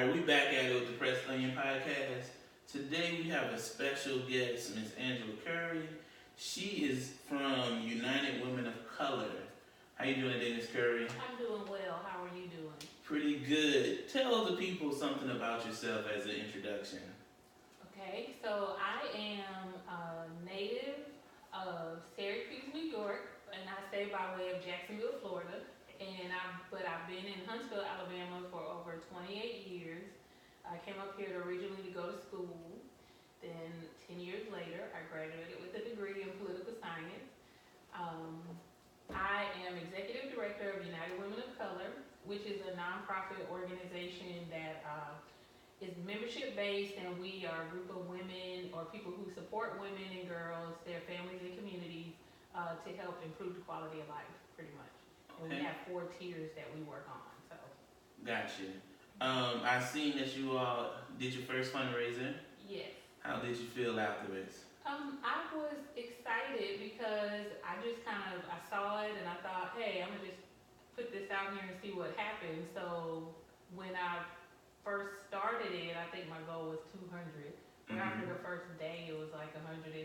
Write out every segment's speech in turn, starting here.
right, we back at it with the Press Onion Podcast. Today we have a special guest, Miss Angela Curry. She is from United Women of Color. How you doing today, Miss Curry? I'm doing well. How are you doing? Pretty good. Tell the people something about yourself as an introduction. Okay, so I am a native of Syracuse, New York, and I stay by way of Jacksonville, Florida. But I've been in Huntsville, Alabama for over 28 years. I came up here originally to go to school. Then 10 years later, I graduated with a degree in political science. I am executive director of United Women of Color, which is a nonprofit organization that is membership based, and we are a group of women or people who support women and girls, their families and communities to help improve the quality of life, pretty much. And we have 4 tiers that we work on. So. Gotcha. I seen that you all did your first fundraiser. Yes. How did you feel afterwards? I was excited because I saw it and I thought, hey, I'm gonna just put this out here and see what happens. So when I first started it, I think my goal was 200. After the first day, it was like $110.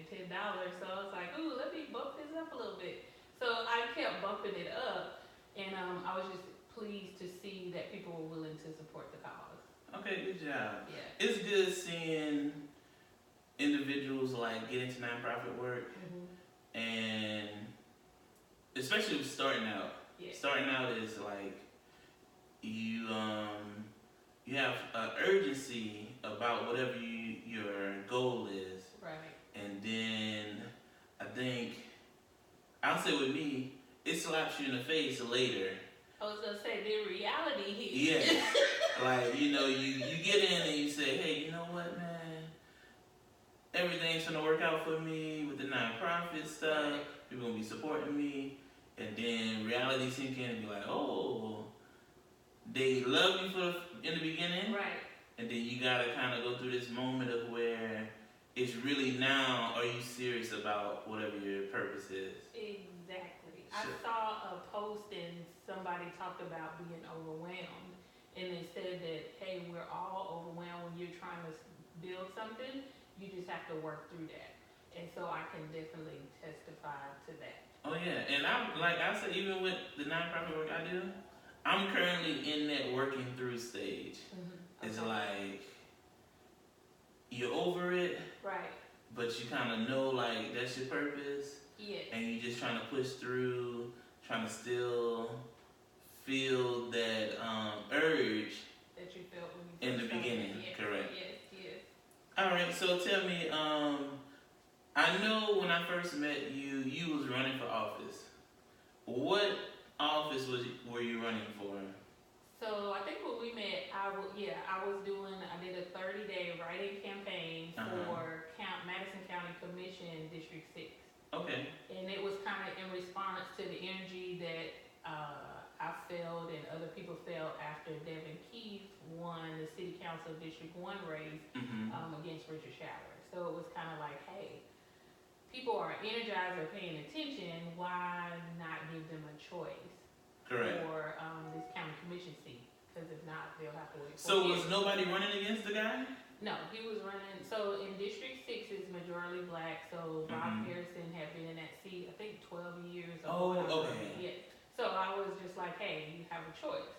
So I was like, ooh, let me bump this up a little bit. So I kept bumping it up, and I was just pleased to see that people were willing to support the cause. Okay, good job. Yeah. It's good seeing individuals like get into nonprofit work, and especially with starting out. Yeah. Starting out is like you have an urgency about whatever your goal is. Right. And then I think I'll say with me, it slaps you in the face later. I was gonna say the reality here. Yeah. Like, you get in and you say, hey, you know what, man? Everything's gonna work out for me with the nonprofit stuff. Right. People gonna be supporting me. And then reality sink in and be like, oh, they love you in the beginning. Right. And then you gotta kind of go through this moment of where it's really now, are you serious about whatever your purpose is? Exactly. Sure. I saw a post and somebody talked about being overwhelmed. And they said that, hey, we're all overwhelmed when you're trying to build something. You just have to work through that. And so I can definitely testify to that. Oh yeah, and I said, even with the nonprofit work I do, I'm currently in that working through stage. Okay. It's like, you're over it, right, but you kind of know like that's your purpose. Yeah. And you're just trying to push through, trying to still feel that urge that you felt when you in the beginning. Yes. Correct. Yes. All right, so tell me, I know when I first met you, you was running for office. What office were you running for? So I think when we met, I did a 30-day write-in campaign for Madison County Commission District 6. Okay. And it was kind of in response to the energy that I felt and other people felt after Devin Keith won the City Council District 1 race against Richard Shower. So it was kind of like, hey, people are energized or paying attention, why not give them a choice? Correct. For this county commission seat? Because if not, they'll have to wait. So was nobody running against the guy? No, he was running. So in District 6 is majority black. So Bob Harrison had been in that seat, I think, 12 years. Oh, okay. Yeah. So I was just like, hey, you have a choice.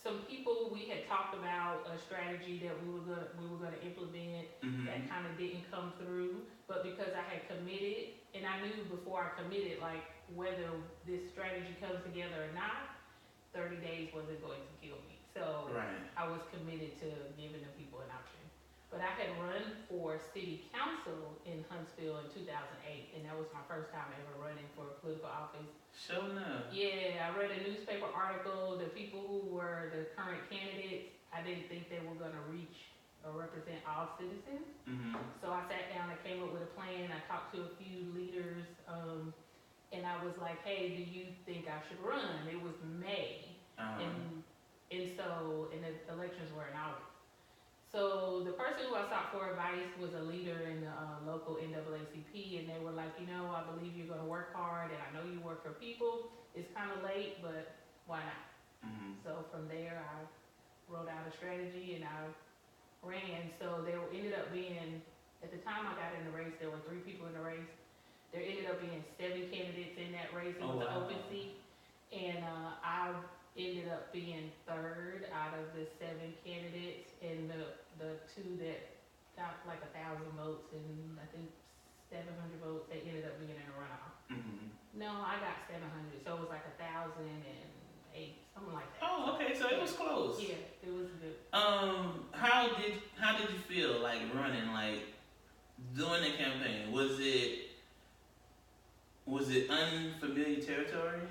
Some people, we had talked about a strategy that we were gonna implement that kind of didn't come through. But because I had committed, and I knew before I committed, like whether this strategy comes together or not, 30 days wasn't going to kill me. So I was committed to giving the people an option. But I had run for city council in Huntsville in 2008, and that was my first time ever running for a political office. Sure enough. Yeah, I read a newspaper article. The people who were the current candidates, I didn't think they were going to reach or represent all citizens. So I sat down, I came up with a plan, I talked to a few leaders, and I was like, hey, do you think I should run? It was May, and the elections were in August. So the person who I sought for advice was a leader in the local NAACP, and they were like, I believe you're going to work hard, and I know you work for people. It's kind of late, but why not? So from there, I strategy, and I ran. So there ended up being, at the time I got in the race, there were 3 people in the race. There ended up being 7 candidates in that race. It was an open seat, and I ended up being 3rd out of the 7 candidates, and the 2 that got like 1,000 votes and I think 700 votes, they ended up being in a runoff. No, I got 700, so it was like 1,008, something like that. Oh, okay, so it was close. Yeah, it was good. How did you feel like running, like doing the campaign? Was it unfamiliar territory?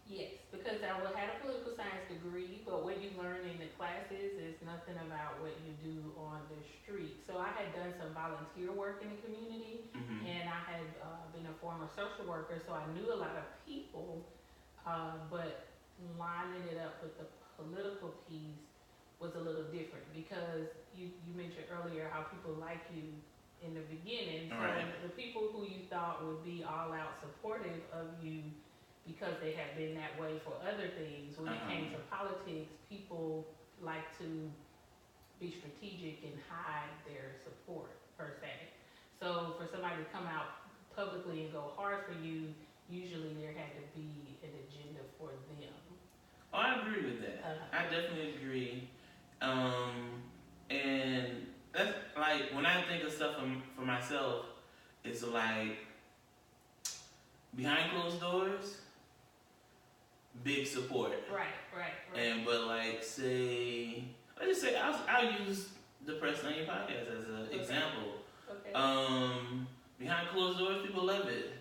Yes, because I had a political science degree, but what you learn in the classes is nothing about what you do on the street. So I had done some volunteer work in the community, and I had been a former social worker, so I knew a lot of people, but lining it up with the political piece was a little different, because you mentioned earlier how people like you in the beginning. So right. The people who you thought would be all out supportive of you because they had been that way for other things, when it came to politics, people like to be strategic and hide their support, per se. So for somebody to come out publicly and go hard for you, usually there had to be an agenda for them. Oh, I agree with that. I definitely agree. And that's like, when I think of stuff for myself, it's like behind closed doors, big support. Right. And but like, let's just say I'll use the Press Lane podcast as an example. Okay. Behind closed doors, people love it.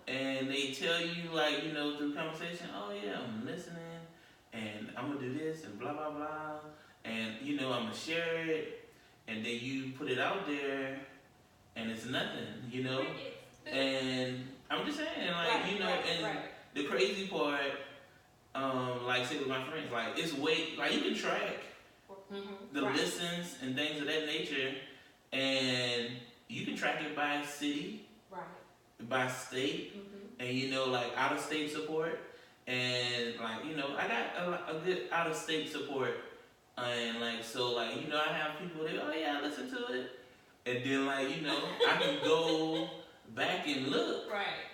And they tell you, like, through conversation, oh yeah, I'm listening, and I'm gonna do this and blah blah blah, and I'm gonna share it, and then you put it out there, and it's nothing, And I'm just saying, like, the crazy part, like, say with my friends, like, it's like, you can track the listens and things of that nature, and you can track it by city, by state, and like out of state support, and like I got a good out of state support, and like so like I have people that I listen to it, and then like I can go back and look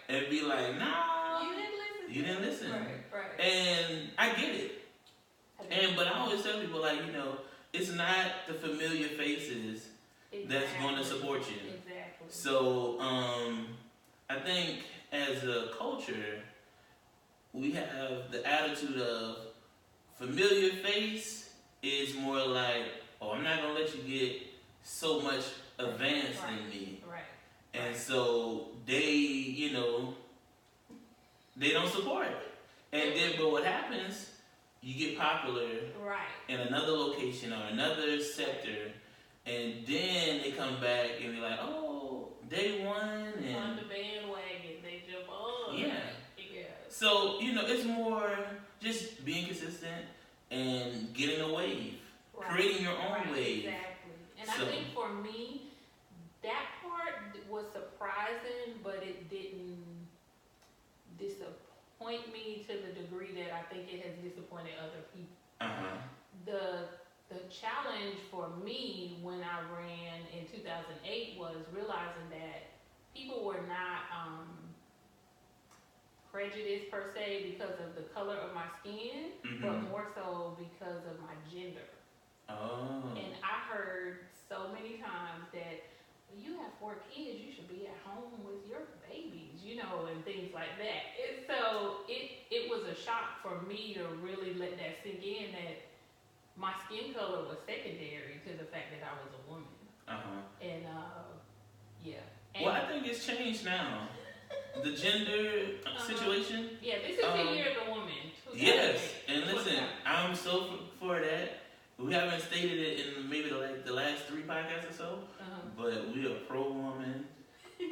and be like, nah, you didn't listen. Right. And I get it. But I always tell people, like, it's not the familiar faces that's going to support you. Exactly. So I think as a culture, we have the attitude of familiar face is more like, oh, I'm not going to let you get so much advanced than me. Right. And so they, they don't support it. And then, but what happens, you get popular in another location or another sector, and then they come back and be like, oh, they won. And on the bandwagon, they jump on. Yeah. So, it's more just being consistent and getting a wave, creating your own wave. Exactly. And I think for me, that part was surprising, but it didn't disappoint me to the degree that I think it has disappointed other people. The challenge for me when I ran in 2008 was realizing that people were not prejudiced per se because of the color of my skin, but more so because of my gender. And I heard so many times that you have 4 kids, you should be at home with your babies, and things like that. And so it was a shock for me to really let that sink in, that my skin color was secondary to the fact that I was a woman. And And well, I think it's changed now. The gender situation. Yeah, this is the year of the woman. Yes, and listen, I'm so for that. We haven't stated it in maybe the last 3 podcasts or so, but we are pro-woman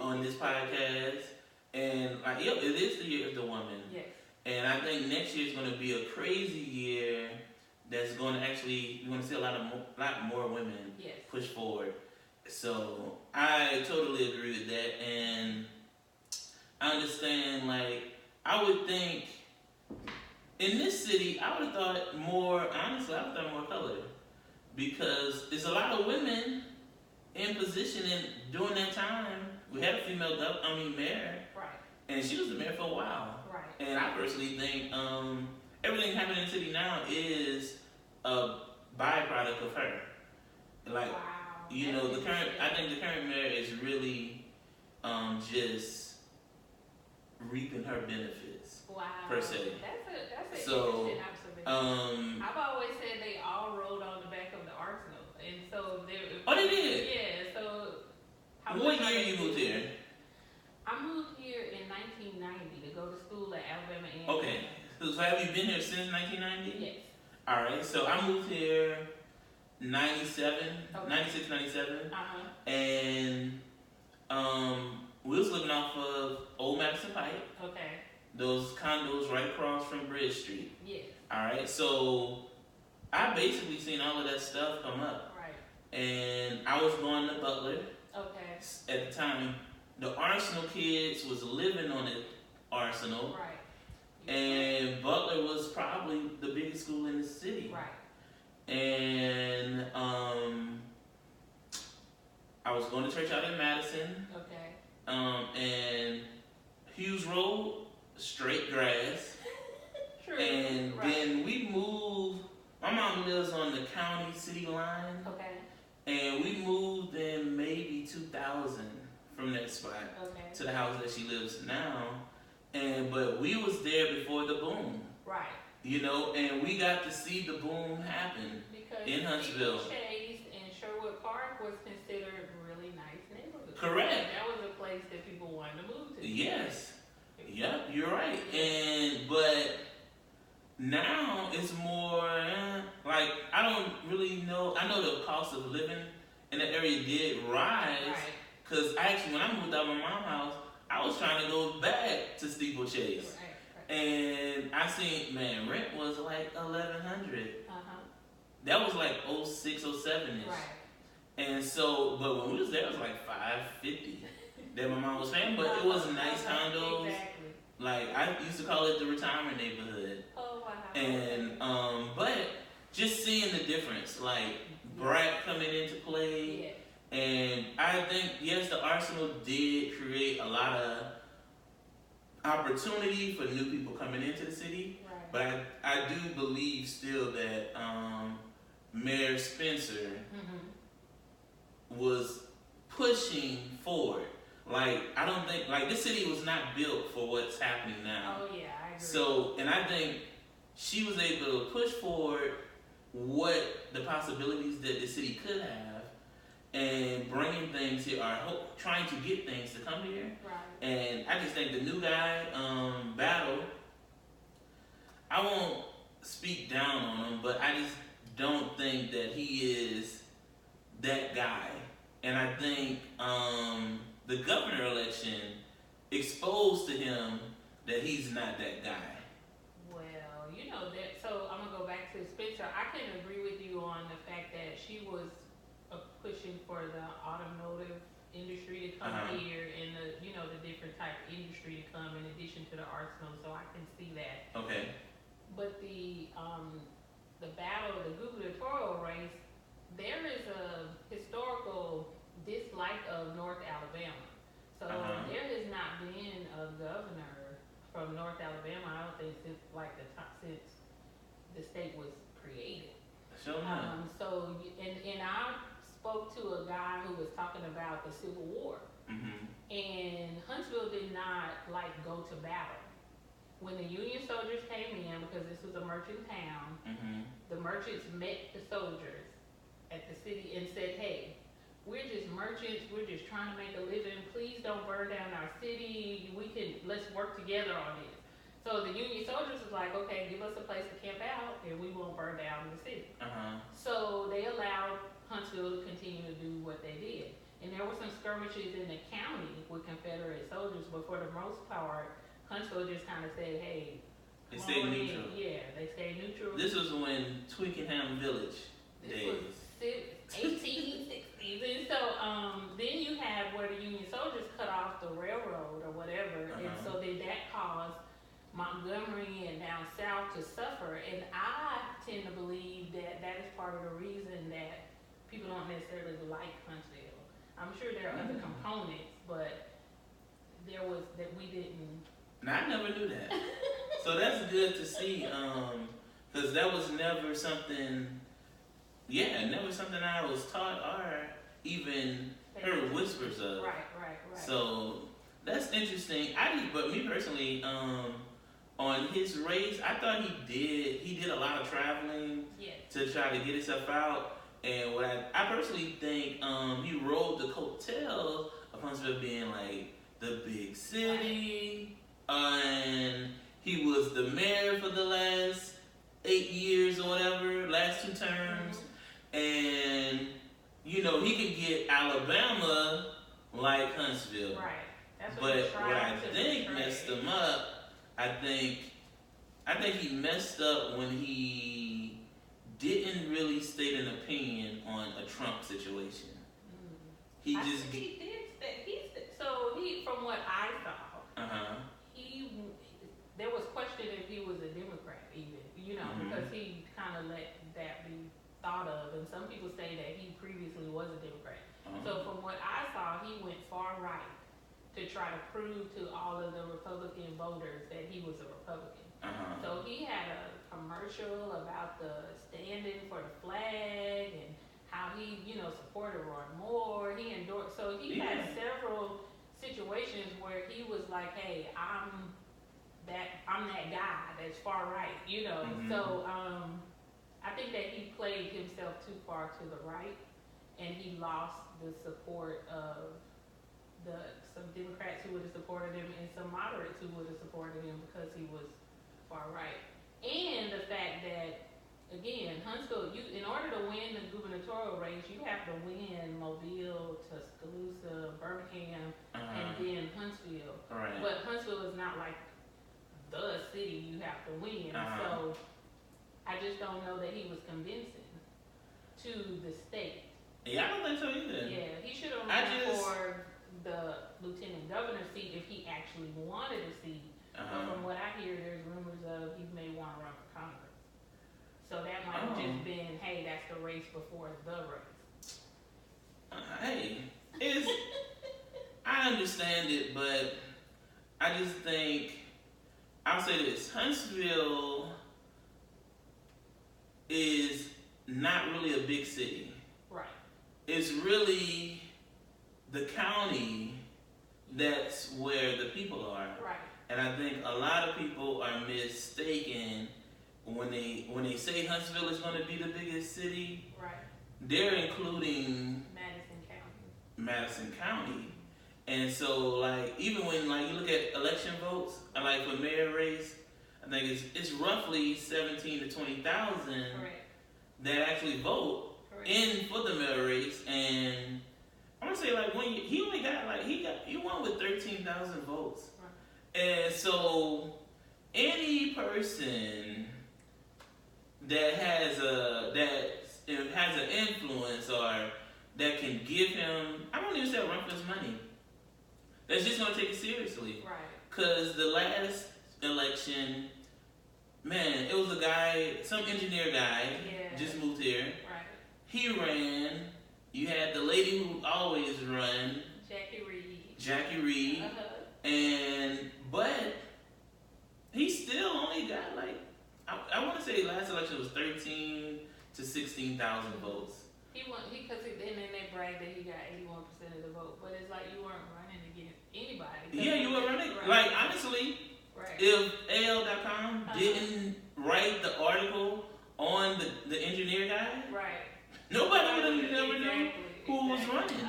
on this podcast, and like, it is the year of the woman. Yes. And I think next year is going to be a crazy year. That's going to actually, you're going to see a lot more women push forward. So I totally agree with that, and I understand. Like, I would think in this city, I would have thought more. Honestly, I would have thought more colored. because there's a lot of women in position during that time. We had a female mayor. Right. And she was the mayor for a while. Right. And I personally think everything happening in the city now is a byproduct of her. Like, wow. you know, I think the current mayor is really just reaping her benefits. Wow. Per se. That's an So, interesting observation. I've always said they all rode on the back of the arsenal. And so they did? Yeah, so what year you moved here? I moved here in 1990 to go to school at Alabama A&M. Okay. So have you been here since 1990? Yes. Alright, so I moved here 97, okay. 96, 97. Uh-huh. And we was living off of Old Madison Pike. Okay. Those condos right across from Bridge Street. Yes. Alright, so I basically seen all of that stuff come up. Right. And I was going to Butler. Okay. At the time, the Arsenal kids was living on the Arsenal. Right. And Butler was probably the biggest school in the city. Right. And I was going to church out in Madison. Okay. And Hughes Road, straight grass. True. And right. then we moved. My mom lives on the county city line. Okay. And we moved in maybe 2000 from that spot to the house that she lives now. But we was there before the boom. Right. You know, and we got to see the boom happen because in Huntsville. Chase and Sherwood Park was considered really nice neighborhoods. Correct. That was a place that people wanted to move to. Yes. Yep, you're right. But now it's more like I don't really know. I know the cost of living in the area did rise. Right. Cause actually, when I moved out of my mom's house, I was trying to go back to Steeplechase. Right. And I seen, man, rent was like $1,100. Uh-huh. That was like 06, 07-ish. Right. And so, but when we was there, it was like $550 that my mom was paying. But it was nice condos. Exactly. Like, I used to call it the retirement neighborhood. Oh, wow. And, but just seeing the difference, like, Brat coming into play. Yeah. And I think, yes, the Arsenal did create a lot of opportunity for new people coming into the city. Right. But I do believe still that Mayor Spencer was pushing forward. Like, I don't think, like, this city was not built for what's happening now. Oh, yeah, I agree. So, and I think she was able to push forward what the possibilities that the city could have. And bringing things here, or trying to get things to come here. Right. And I just think the new guy, Battle, I won't speak down on him, but I just don't think that he is that guy. And I think the governor election exposed to him that he's not that guy. Well, you know that. So I'm gonna go back to Spencer. I can agree with you on the fact that she was pushing for the automotive industry to come here and the different type of industry to come in addition to the Arsenal. So I can see that. Okay. But the battle, the gubernatorial race, there is a historical dislike of North Alabama. So there has not been a governor from North Alabama, I don't think, since the state was created. Sure not. So and I spoke to a guy who was talking about the Civil War, and Huntsville did not go to battle. When the Union soldiers came in, because this was a merchant town, the merchants met the soldiers at the city and said, "Hey, we're just merchants. We're just trying to make a living. Please don't burn down our city. Let's work together on this." So the Union soldiers was like, "Okay, give us a place to camp out, and we won't burn down the city." So they allowed Huntsville to continue to do what they did. And there were some skirmishes in the county with Confederate soldiers, but for the most part, Huntsville just kind of said, "Hey, they stayed neutral." Yeah, they stayed neutral. This was when Twickenham Village days. This was 1860s. And so then you have where the Union soldiers cut off the railroad or whatever, and so then that caused Montgomery and down south to suffer. And I tend to believe that is part of the reason that people don't necessarily like Huntsville. I'm sure there are other components, but there was that we didn't. No, I never knew that. So that's good to see, because that was never something, never something I was taught or even heard whispers of. Right. So that's interesting. But me personally, on his race, I thought he did a lot of traveling to try to get himself out. And what I personally think, he rode the coattails of Huntsville being like the big city, and he was the mayor for the last 8 years or whatever, last 2 terms, and he could get Alabama like Huntsville. Right. That's But what I think messed him up, I think he messed up when he didn't really state an opinion on a Trump situation. He did. So from what I saw, there was question if he was a Democrat even, because he kind of let that be thought of, and some people say that he previously was a Democrat. So from what I saw, he went far right to try to prove to all of the Republican voters that he was a Republican. So he had a commercial about the standing for the flag and how he, supported Roy Moore. He endorsed. So he had several situations where he was like, "Hey, I'm that guy that's far right," So I think that he played himself too far to the right, and he lost the support of some Democrats who would have supported him and some moderates who would have supported him because he was far right. And the fact that, again, Huntsville, in order to win the gubernatorial race, you have to win Mobile, Tuscaloosa, Birmingham, and then Huntsville. Right. But Huntsville is not like the city you have to win. So I just don't know that he was convincing to the state. Yeah, I don't think so either. Yeah, he should have run for the lieutenant governor seat if he actually wanted a seat. But from what I hear, there's rumors of he may want to run for Congress. So that might have just been, hey, that's the race before the race. I understand it, but I just think, I'll say this, Huntsville is not really a big city. Right. It's really the county that's where the people are. Right. And I think a lot of people are mistaken when they say Huntsville is going to be the biggest city. Right. They're including Madison County. And so, like, even when you look at election votes, like for mayor race, I think it's roughly 17 to 20,000 that actually vote in for the mayor race. And I'm gonna say he only got he won with 13,000 votes. And so any person that has an influence or that can give him, I don't even say run for his money, that's just going to take it seriously. Right. Because the last election, man, it was a guy, some engineer guy, just moved here. Right. He ran. You had the lady who always run. Jackie Reed. But he still only got I want to say last election was 13 to 16,000 votes. He won because then they bragged that he got 81% of the vote, but it's like you weren't running against anybody. Yeah, you were running. Like honestly, if AL.com didn't write the article on the engineer guy, nobody would have never known who was running.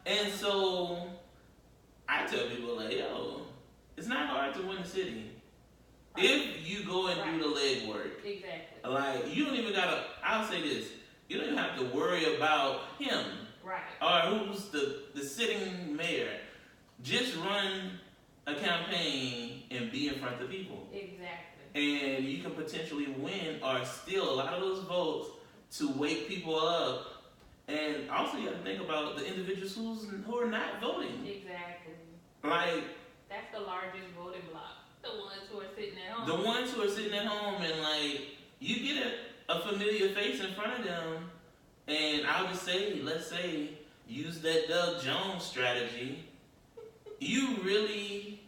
And so I tell people yo, it's not hard to win a city. If you go and do the legwork. Exactly. You don't even gotta, I'll say this, you don't even have to worry about him. Or who's the sitting mayor. Just run a campaign and be in front of people. And you can potentially win or steal a lot of those votes to wake people up. And also you have to think about the individuals who are not voting. That's the largest voting bloc. The ones who are sitting at home. The ones who are sitting at home and you get a familiar face in front of them, and I'll just say, let's say, use that Doug Jones strategy, you really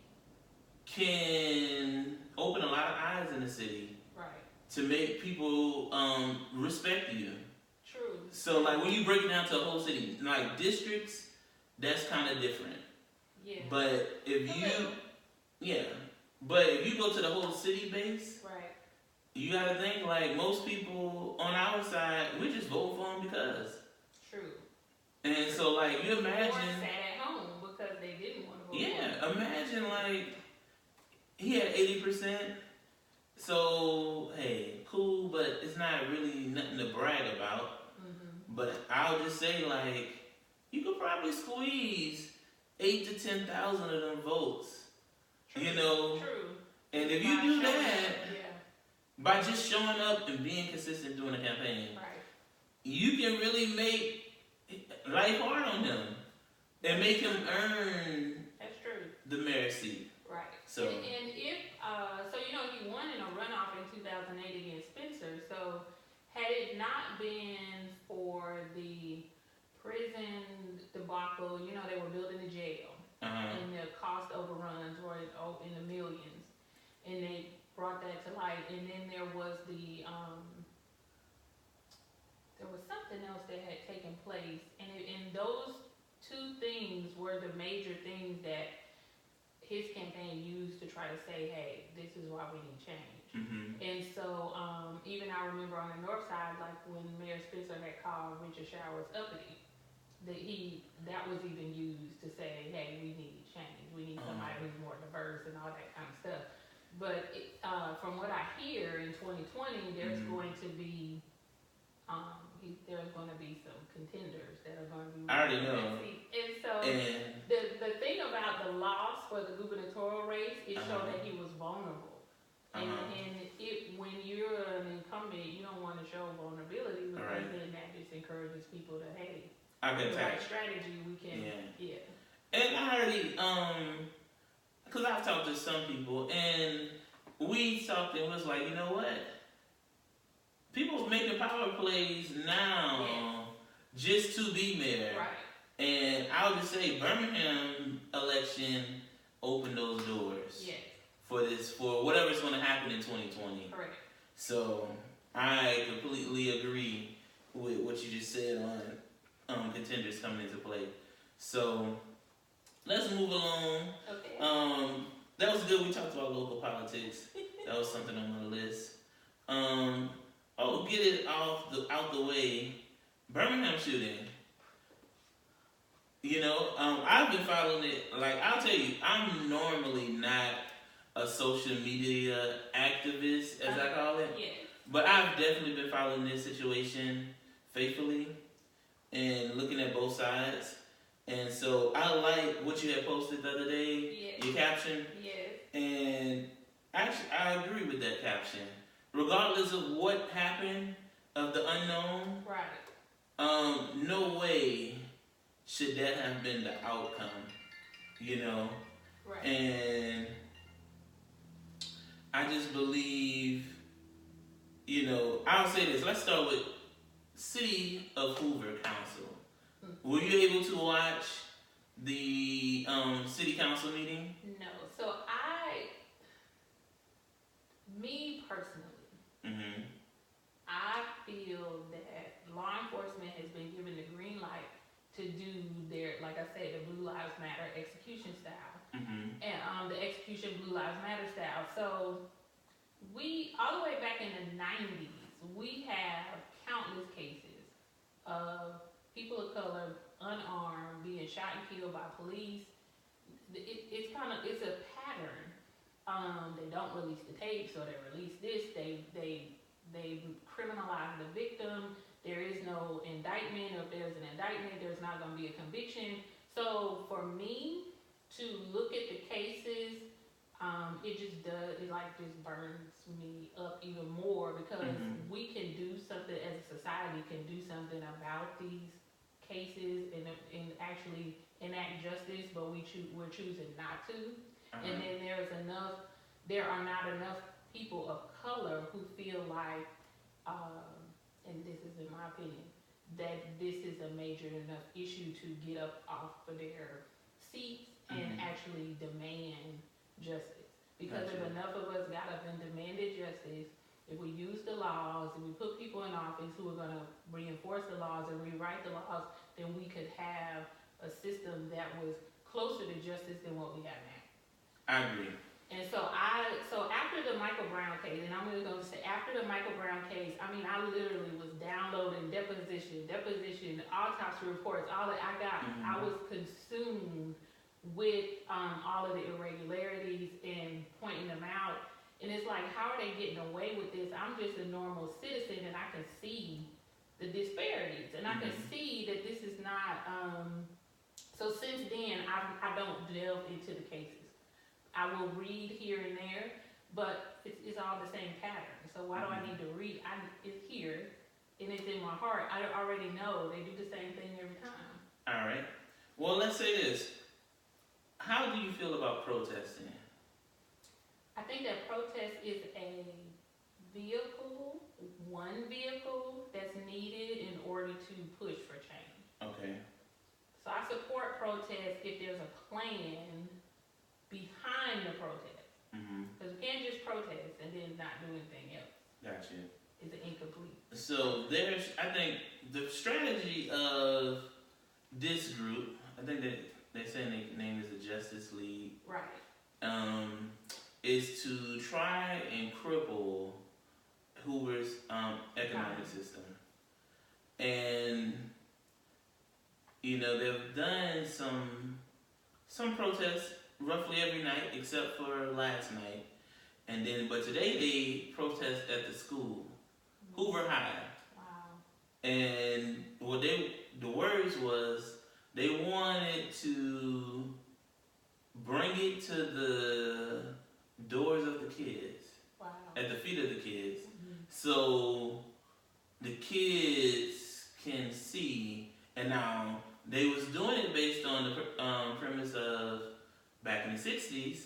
can open a lot of eyes in the city. Right. To make people respect you. True. So like when you break it down to a whole city, like districts, that's kind of different. Yeah. But if you go to the whole city base, right, you gotta think like most people on our side, we just vote for them because. True. And so like you imagine. Or sat at home because they didn't want to vote. Yeah, imagine like he had 80%. So hey, cool, but it's not really nothing to brag about. Mm-hmm. But I'll just say like you could probably squeeze 8,000 to 10,000 of them votes. True. You know. True. And if you do that, yeah. by just showing up and being consistent during the campaign, right. you can really make life hard on them and make them earn That's true. the mayor seat. Right. So and if so, you know, he won in a runoff in 2008 against Spencer. So had it not been for the prison debacle, you know, they were building a jail. And the cost overruns were in the millions, and they brought that to light. And then there was something else that had taken place, and those two things were the major things that his campaign used to try to say, hey, this is why we need change. Mm-hmm. And so even I remember on the north side, like when Mayor Spencer had called Richard Showers uppity, that was even used to say, hey, we need change. We need somebody who's more diverse and all that kind of stuff. But from what I hear in 2020, there's going to be some contenders that are going to be. I already know. And so the thing about the loss for the gubernatorial race, it showed that he was vulnerable. And when you're an incumbent, you don't want to show vulnerability because then that just encourages people to, hey, the right strategy, we can, And I already, because I've talked to some people, and we talked and was like, you know what? People making power plays now just to be mayor. Right. And I would just say Birmingham election opened those doors for whatever's going to happen in 2020. Correct. So I completely agree with what you just said on contenders coming into play. So let's move along. Okay. That was good. We talked about local politics. That was something on my list. Get it out the way. Birmingham shooting. You know, I've been following it. Like, I'll tell you, I'm normally not a social media activist, as I call it. Yeah. But I've definitely been following this situation faithfully and looking at both sides. And so I like what you had posted the other day, your caption. Yes. And actually, I agree with that caption. Regardless of what happened, of the unknown, no way should that have been the outcome, you know? Right. And I just believe, you know, I'll say this. Let's start with City of Hoover Council. Mm-hmm. Were you able to watch the city council meeting? No. So me personally, I feel that law enforcement has been given the green light to do their, like I said, the Blue Lives Matter execution style. And the execution Blue Lives Matter style. So all the way back in the 90s, we have countless cases of people of color, unarmed, being shot and killed by police. It's a pattern. They don't release the tape, so they release this. They criminalize the victim. There is no indictment. If there's an indictment, there's not going to be a conviction. So for me to look at the cases, it just burns me up even more because we can do something as a society, can do something about these cases and actually enact justice, but we're choosing not to. And then there are not enough people of color who feel like and this is in my opinion, that this is a major enough issue to get up off of their seats and actually demand justice. Because if enough of us got up and demanded justice, if we use the laws, if we put people in office who are going to reinforce the laws and rewrite the laws, then we could have a system that was closer to justice than what we have now. I agree. And so after the Michael Brown case, and I'm just going to say after the Michael Brown case, I mean, I literally was downloading deposition, autopsy reports, all that I got. I was consumed with all of the irregularities and pointing them out. And it's like, how are they getting away with this? I'm just a normal citizen and I can see the disparities. And I can see that this is not, so since then, I don't delve into the cases. I will read here and there, but it's all the same pattern. So why do I need to read? It's here and it's in my heart. I already know they do the same thing every time. All right. Well, let's say this. How do you feel about protesting? I think that protest is one vehicle that's needed in order to push for change. Okay. So I support protest if there's a plan behind the protest. Because we can't just protest and then not do anything else. Gotcha. It's incomplete. So I think the strategy of this group, I think that they're saying their name is the Justice League. Right. Is to try and cripple Hoover's economic system. And, they've done some protests roughly every night except for last night. But today they protest at the school, Hoover High. Wow. And the words was they wanted to bring it to the doors of the kids. Wow. At the feet of the kids. So the kids can see. And now they was doing it based on the premise of back in the 60s,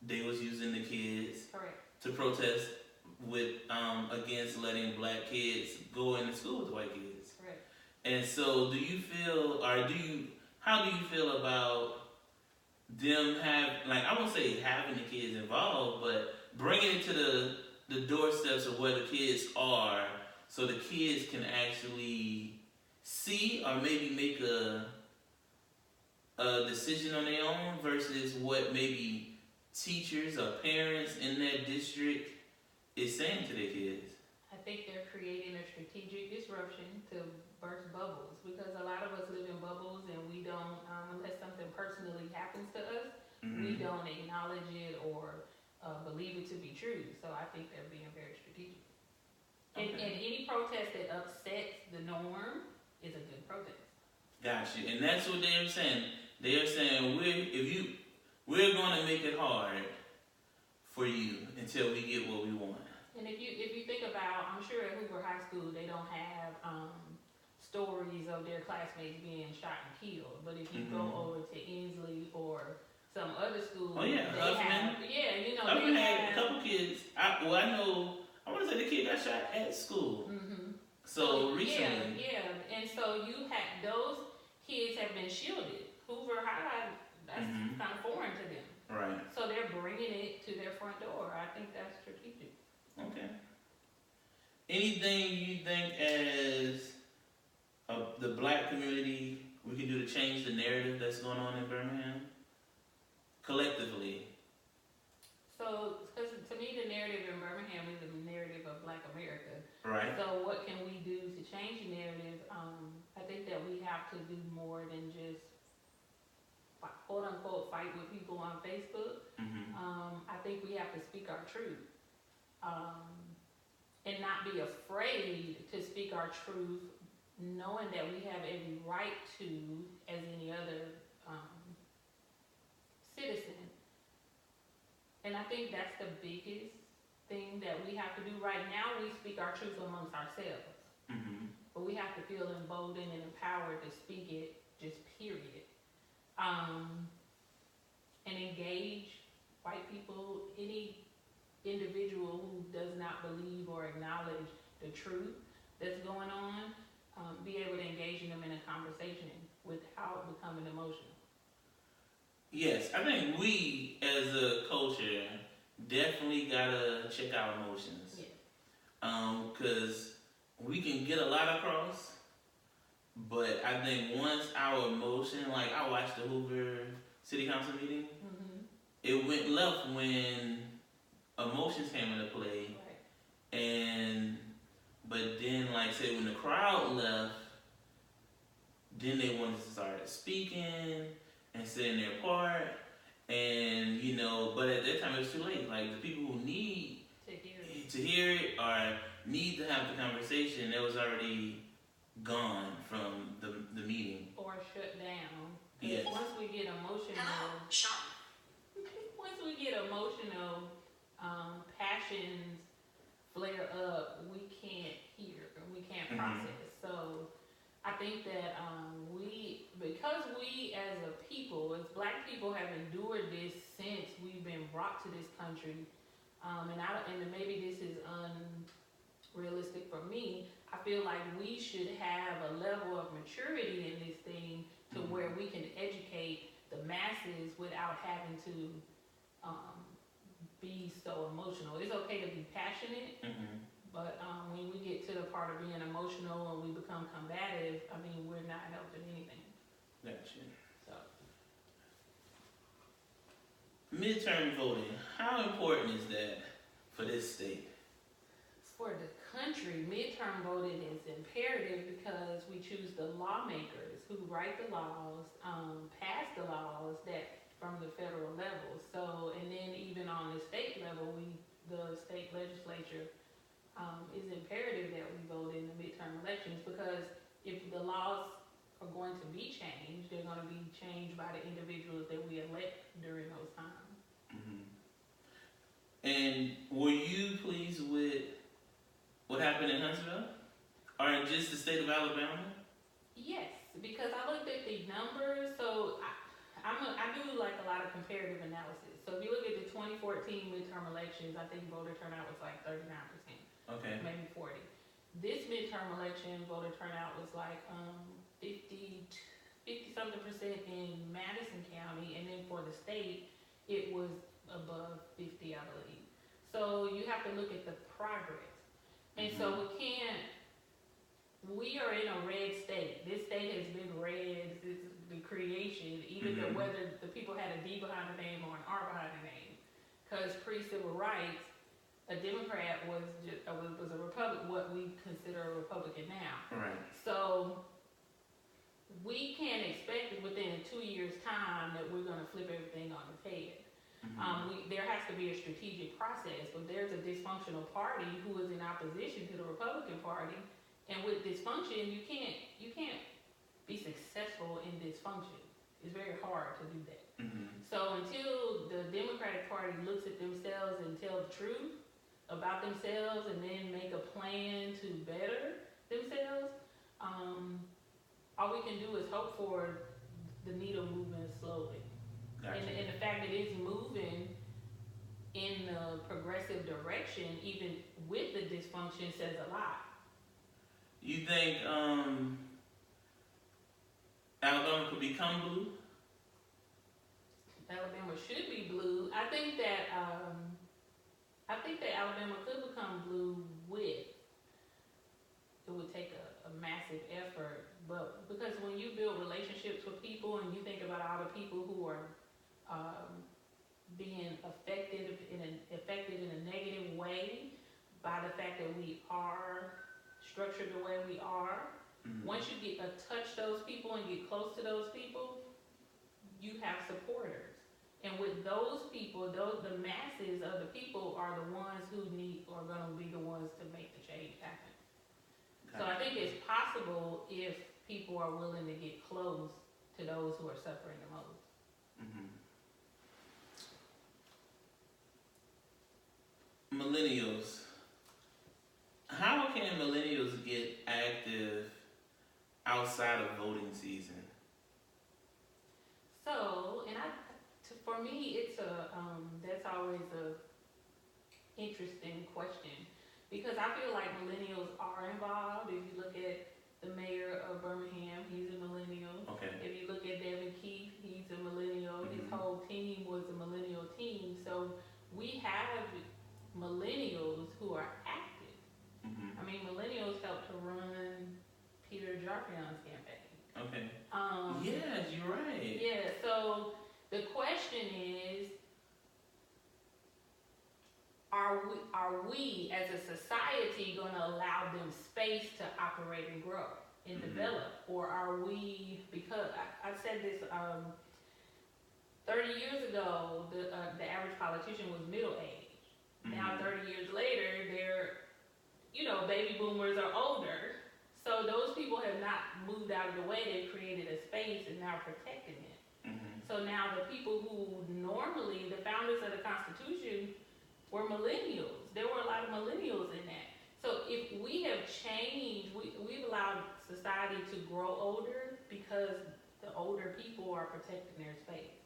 they was using the kids to protest with against letting black kids go into school with white kids. Correct. And so how do you feel about them I won't say having the kids involved, but bringing it to the doorsteps of where the kids are so the kids can actually see or maybe make a decision on their own versus what maybe teachers or parents in that district is saying to their kids? I think they're creating a strategic disruption to burst bubbles because a lot of us live in bubbles and we don't, unless something personally happens to us, we don't acknowledge it or believe it to be true. So I think they're being very strategic. Okay. And any protest that upsets the norm is a good protest. Gotcha. And that's what they're saying. They're saying we're going to make it hard for you until we get what we want. And if you think about, I'm sure at Hoover High School they don't have stories of their classmates being shot and killed. But if you go over to Inslee or some other schools, Huffman. Huffman had a couple kids. I want to say the kid got shot at school. So recently. Yeah. And so those kids have been shielded. Hoover High, that's kind of foreign to them. Right. So they're bringing it to their front door. I think that's strategic. Okay. Anything you think as the black community we can do to change the narrative that's going on in Birmingham? Collectively. So, because to me the narrative in Birmingham is the narrative of Black America. Right. So what can we do to change the narrative? I think that we have to do more than just quote unquote fight with people on Facebook. I think we have to speak our truth. And not be afraid to speak our truth, knowing that we have every right to, as any other citizen. And I think that's the biggest thing that we have to do right now. We speak our truth amongst ourselves. But we have to feel emboldened and empowered to speak it, just period. And engage white people, any individual who does not believe or acknowledge the truth that's going on, be able to engage them in a conversation without becoming emotional. Yes, I think we as a culture definitely gotta check our emotions. Yeah. Because we can get a lot across, but I think once our emotion, like I watched the Hoover City Council meeting, it went left when emotions came into play, right. But then, like say, when the crowd left, then they wanted to start speaking and saying their part, and but at that time it was too late. Like the people who need to hear it or need to have the conversation, that was already gone from the meeting or shut down. Yes. Once we get emotional, passions flare up, we can't hear and we can't process. So I think that because we as a people, as Black people, have endured this since we've been brought to this country, and maybe this is unrealistic for me, I feel like we should have a level of maturity in this thing to where we can educate the masses without having to be so emotional. It's okay to be passionate, but when we get to the part of being emotional and we become combative, I mean, we're not helping anything. Gotcha. So, midterm voting, how important is that for this state? For the country, midterm voting is imperative because we choose the lawmakers who write the laws, pass the laws that from the federal level. So, and then even on the state level, the state legislature is imperative that we vote in the midterm elections, because if the laws are going to be changed, they're going to be changed by the individuals that we elect during those times. And were you pleased with what happened in Huntsville? Or in just the state of Alabama? Yes, because I looked at the numbers. So I do like a lot of comparative analysis. So if you look at the 2014 midterm elections, I think voter turnout was like 39%. Okay. Maybe 40. This midterm election, voter turnout was like 50 something percent in Madison County, and then for the state, it was above 50, I believe. So you have to look at the progress. And so we are in a red state. This state has been red since the creation, even though whether the people had a D behind the name or an R behind the name. Because pre-civil rights, a Democrat was a Republican, what we consider a Republican now. Right. So we can't expect within 2 years' time that we're going to flip everything on its head. There has to be a strategic process, but there's a dysfunctional party who is in opposition to the Republican Party, and with dysfunction, you can't be successful in dysfunction. It's very hard to do that. So until the Democratic Party looks at themselves and tell the truth about themselves, and then make a plan to better themselves, all we can do is hope for the needle moving slowly. Gotcha. And the fact that it's moving in the progressive direction, even with the dysfunction, says a lot. You think Alabama could become blue? Alabama should be blue. I think that Alabama could become blue with. It would take a massive effort, but because when you build relationships with people and you think about all the people who are being affected in a negative way by the fact that we are structured the way we are, once you get touch those people and get close to those people, you have supporters. And with those people, the masses of the people are the ones who are going to be the ones to make the change happen. Okay. So I think it's possible if people are willing to get close to those who are suffering the most. Millennials. How can millennials get active outside of voting season? So, for me, it's that's always interesting question because I feel like millennials are involved. If you look at the mayor of Birmingham, he's a millennial. Okay. If you look at Devin Keith, he's a millennial. His whole team was a millennial team. So we have millennials who are active. I mean, millennials helped to run Peter Jarpion's campaign. Okay. Yes, you're right. Yeah, so the question is, are we as a society going to allow them space to operate and grow and develop? Or are we, because I said this 30 years ago, the average politician was middle age. Now 30 years later, baby boomers are older. So those people have not moved out of the way. They've created a space and now protecting it. So now the people who normally, the founders of the Constitution, were millennials. There were a lot of millennials in that. So if we have changed, we've allowed society to grow older because the older people are protecting their space.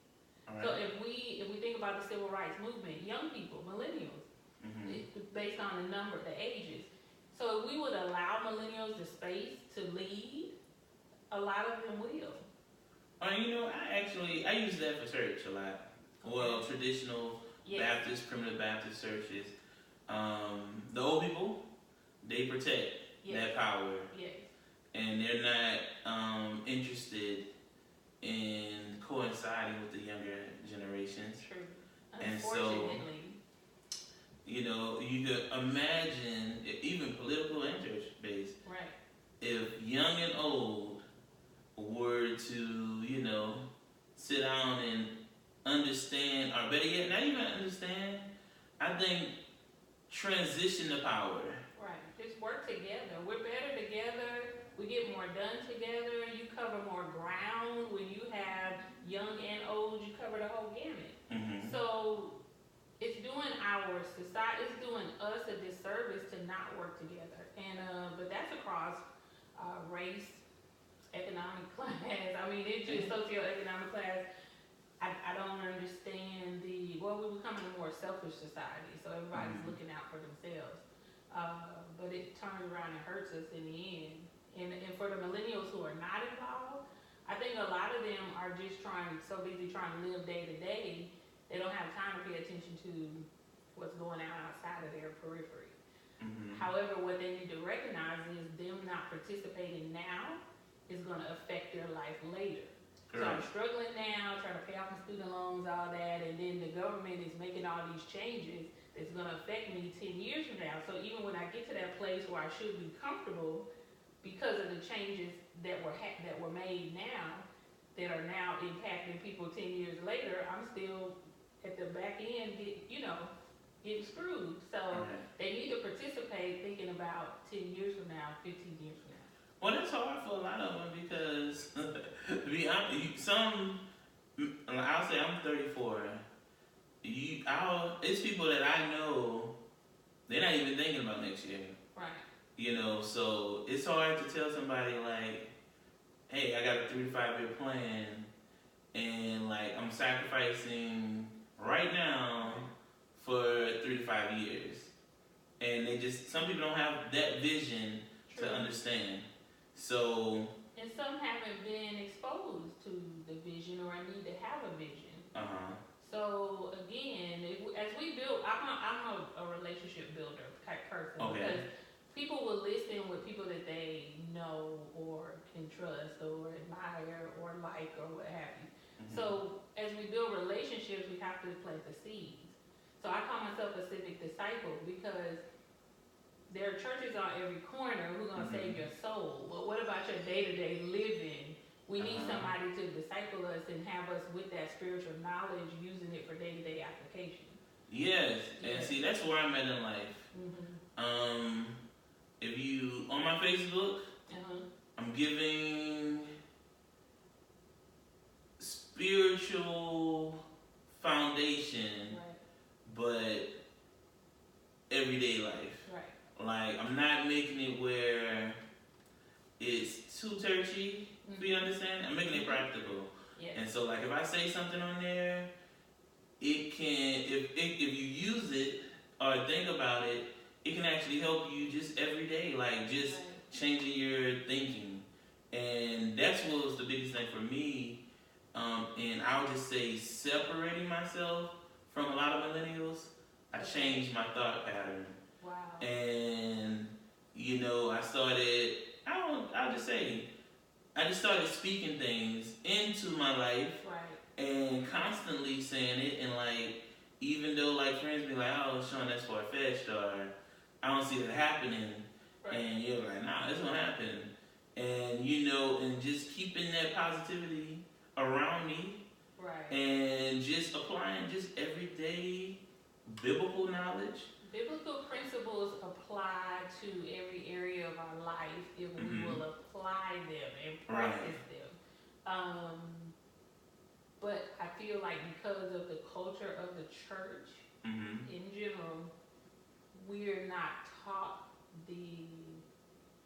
Right. So if we think about the civil rights movement, young people, millennials, based on the ages. So if we would allow millennials the space to lead, a lot of them will. I use that for church a lot. Well, traditional Baptist, primitive Baptist churches. The old people, they protect that power. Yes. And they're not interested in coinciding with the younger generations. True. Unfortunately. And so, you could imagine, even political and church-based, right, if young and old were to, sit down and understand, or better yet, not even understand, I think transition the power. Right, just work together. We're better together. We get more done together. You cover more ground. When you have young and old, you cover the whole gamut. So it's doing our society, it's doing us a disservice to not work together. And but that's across race, economic class. I mean, it's just socioeconomic class. I don't understand we're becoming a more selfish society, so everybody's looking out for themselves. But it turns around and hurts us in the end. And for the millennials who are not involved, I think a lot of them are just so busy trying to live day to day, they don't have time to pay attention to what's going on outside of their periphery. However, what they need to recognize is them not participating now is going to affect their life later. Correct. So I'm struggling now, trying to pay off my student loans, all that, and then the government is making all these changes that's going to affect me 10 years from now. So even when I get to that place where I should be comfortable, because of the changes that were made now, that are now impacting people 10 years later, I'm still at the back end, getting screwed. So they need to participate, thinking about 10 years from now, 15 years from now. Well, that's hard for a lot of them because, to be honest, I'll say I'm 34. It's people that I know, they're not even thinking about next year. Right. So it's hard to tell somebody like, hey, I got a 3 to 5 year plan, and like I'm sacrificing right now for 3 to 5 years, and some people don't have that vision to understand. So, and some haven't been exposed to the vision or need to have a vision. So again, as we build, I'm a relationship builder type person because people will listen with people that they know or can trust or admire or like or what have you. So as we build relationships, we have to plant the seeds. So I call myself a civic disciple because there are churches on every corner who are going to save your soul. But what about your day-to-day living? We need somebody to disciple us and have us with that spiritual knowledge, using it for day-to-day application. Yes, and see, that's where I'm at in life. If you, on my Facebook, I'm giving spiritual foundation, but everyday life. Like, I'm not making it where it's too churchy, you understand? I'm making it practical. And so, like, if I say something on there, it can, if you use it or think about it, it can actually help you just every day, like just changing your thinking. And that's what was the biggest thing for me. And I would just say separating myself from a lot of millennials, I changed my thought pattern. Wow. And, I just started speaking things into my life. Right. And constantly saying it, and like, even though like friends be like, oh, Sean, that's far-fetched, or I don't see that happening. Right. And you're like, nah, it's gonna happen. And and just keeping that positivity around me. Right. And just applying just everyday biblical knowledge. Biblical principles apply to every area of our life if we will apply them and practice them. But I feel like because of the culture of the church in general, we're not taught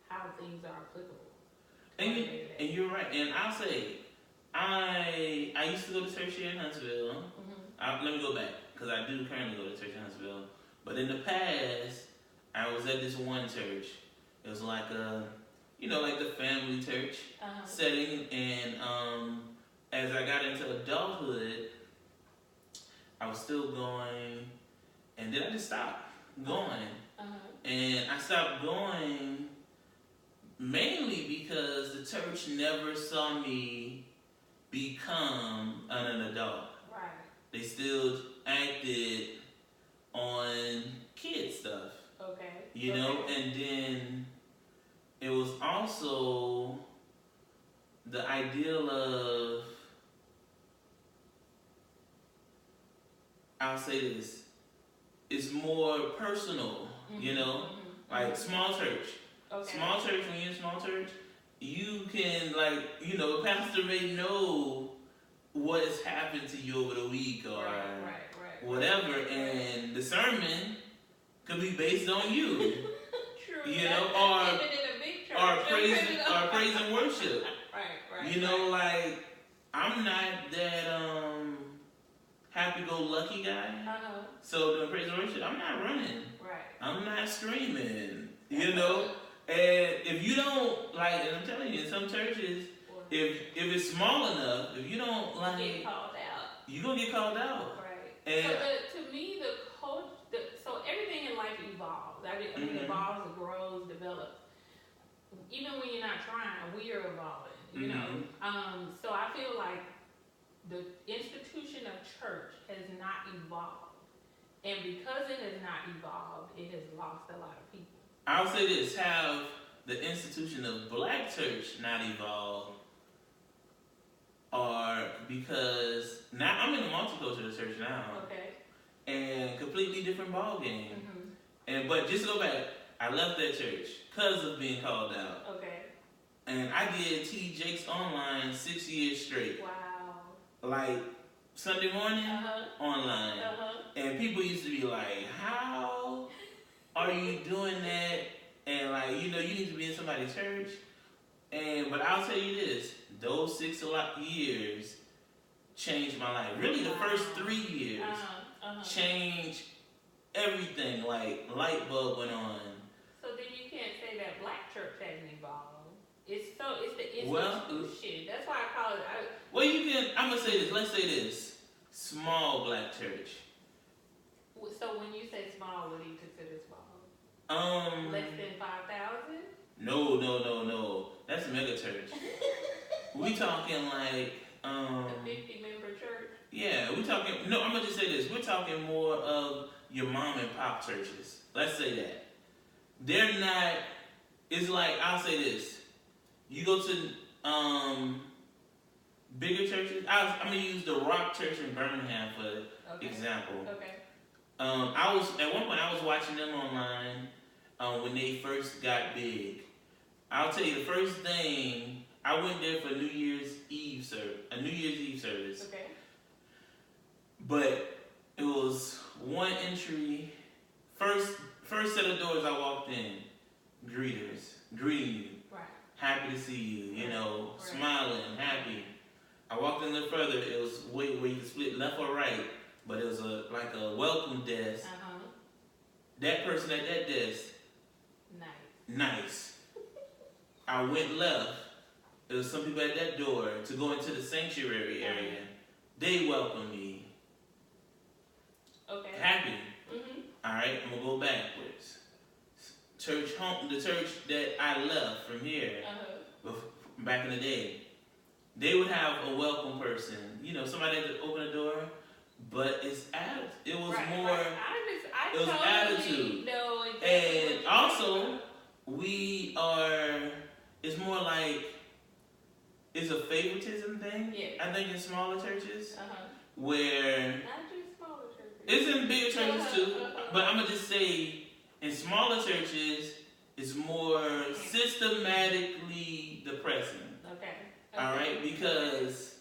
how things are applicable. And you're right. And I'll say, I used to go to church here in Huntsville. Let me go back, because I do currently go to church in Huntsville. But in the past, I was at this one church. It was like like the family church setting. And as I got into adulthood, I was still going, and then I just stopped going. And I stopped going mainly because the church never saw me become an adult. Right. They still acted on kid stuff. Okay. And then it was also the ideal of, I'll say this, it's more personal, like small church. Okay. Small church, when you're in small church, you can, pastor may know what has happened to you over the week or whatever, and the sermon could be based on you. True. Or praise and worship. Right. I'm not that happy-go-lucky guy. So the praise and worship, I'm not running. Right. I'm not screaming. And if you don't and I'm telling you, in some churches, if it's small enough, if you don't get called out, you're gonna get called out. Right. And to me, so everything in life evolves. I mean, evolves, grows, develops. Even when you're not trying, we are evolving. So I feel like the institution of church has not evolved, and because it has not evolved, it has lost a lot of people. I'll say this: have the institution of Black church not evolved, or because now I'm in a multicultural church now. Okay. And completely different ball game. But just to go back, I left that church because of being called out. Okay. And I did T. Jake's online 6 years straight. Wow. Sunday morning, online. And people used to be like, how are you doing that? And you need to be in somebody's church. But I'll tell you this, those 6 years changed my life. Really, the first 3 years changed everything. Like, light bulb went on. So then you can't say that Black church hasn't evolved. It's the institution. That's why I call it. I'm gonna say this. Let's say this: small Black church. So when you say small, what do you consider small? Less than 5,000? No. That's mega church. We talking like a 50-member church. Yeah, we talking. No, I'm gonna just say this. We're talking more of your mom and pop churches. Let's say that. They're not. It's like, I'll say this. You go to bigger churches. I'm gonna use the Rock Church in Birmingham for example. Okay. I was at one point I was watching them online when they first got big. I'll tell you the first thing, I went there for a New Year's Eve service. Okay. But it was one entry, first set of doors I walked in, greeters, greeting you. Right. Happy to see you, smiling, happy. I walked in a little further, it was where you could split left or right, but it was like a welcome desk. that person at that desk, nice. I went left. There was some people at that door to go into the sanctuary area. They welcomed me. Okay. Happy. All right, I'm gonna go backwards. Church home, the church that I left from here, back in the day, they would have a welcome person. You know, somebody that would open the door, but it's it was more. It was attitude. No, and also, we are. It's more like it's a favoritism thing. Yeah. I think in smaller churches, where not just smaller churches. It's in bigger churches too. But I'm gonna just say, in smaller churches, it's more systematically depressing. Okay. All right, because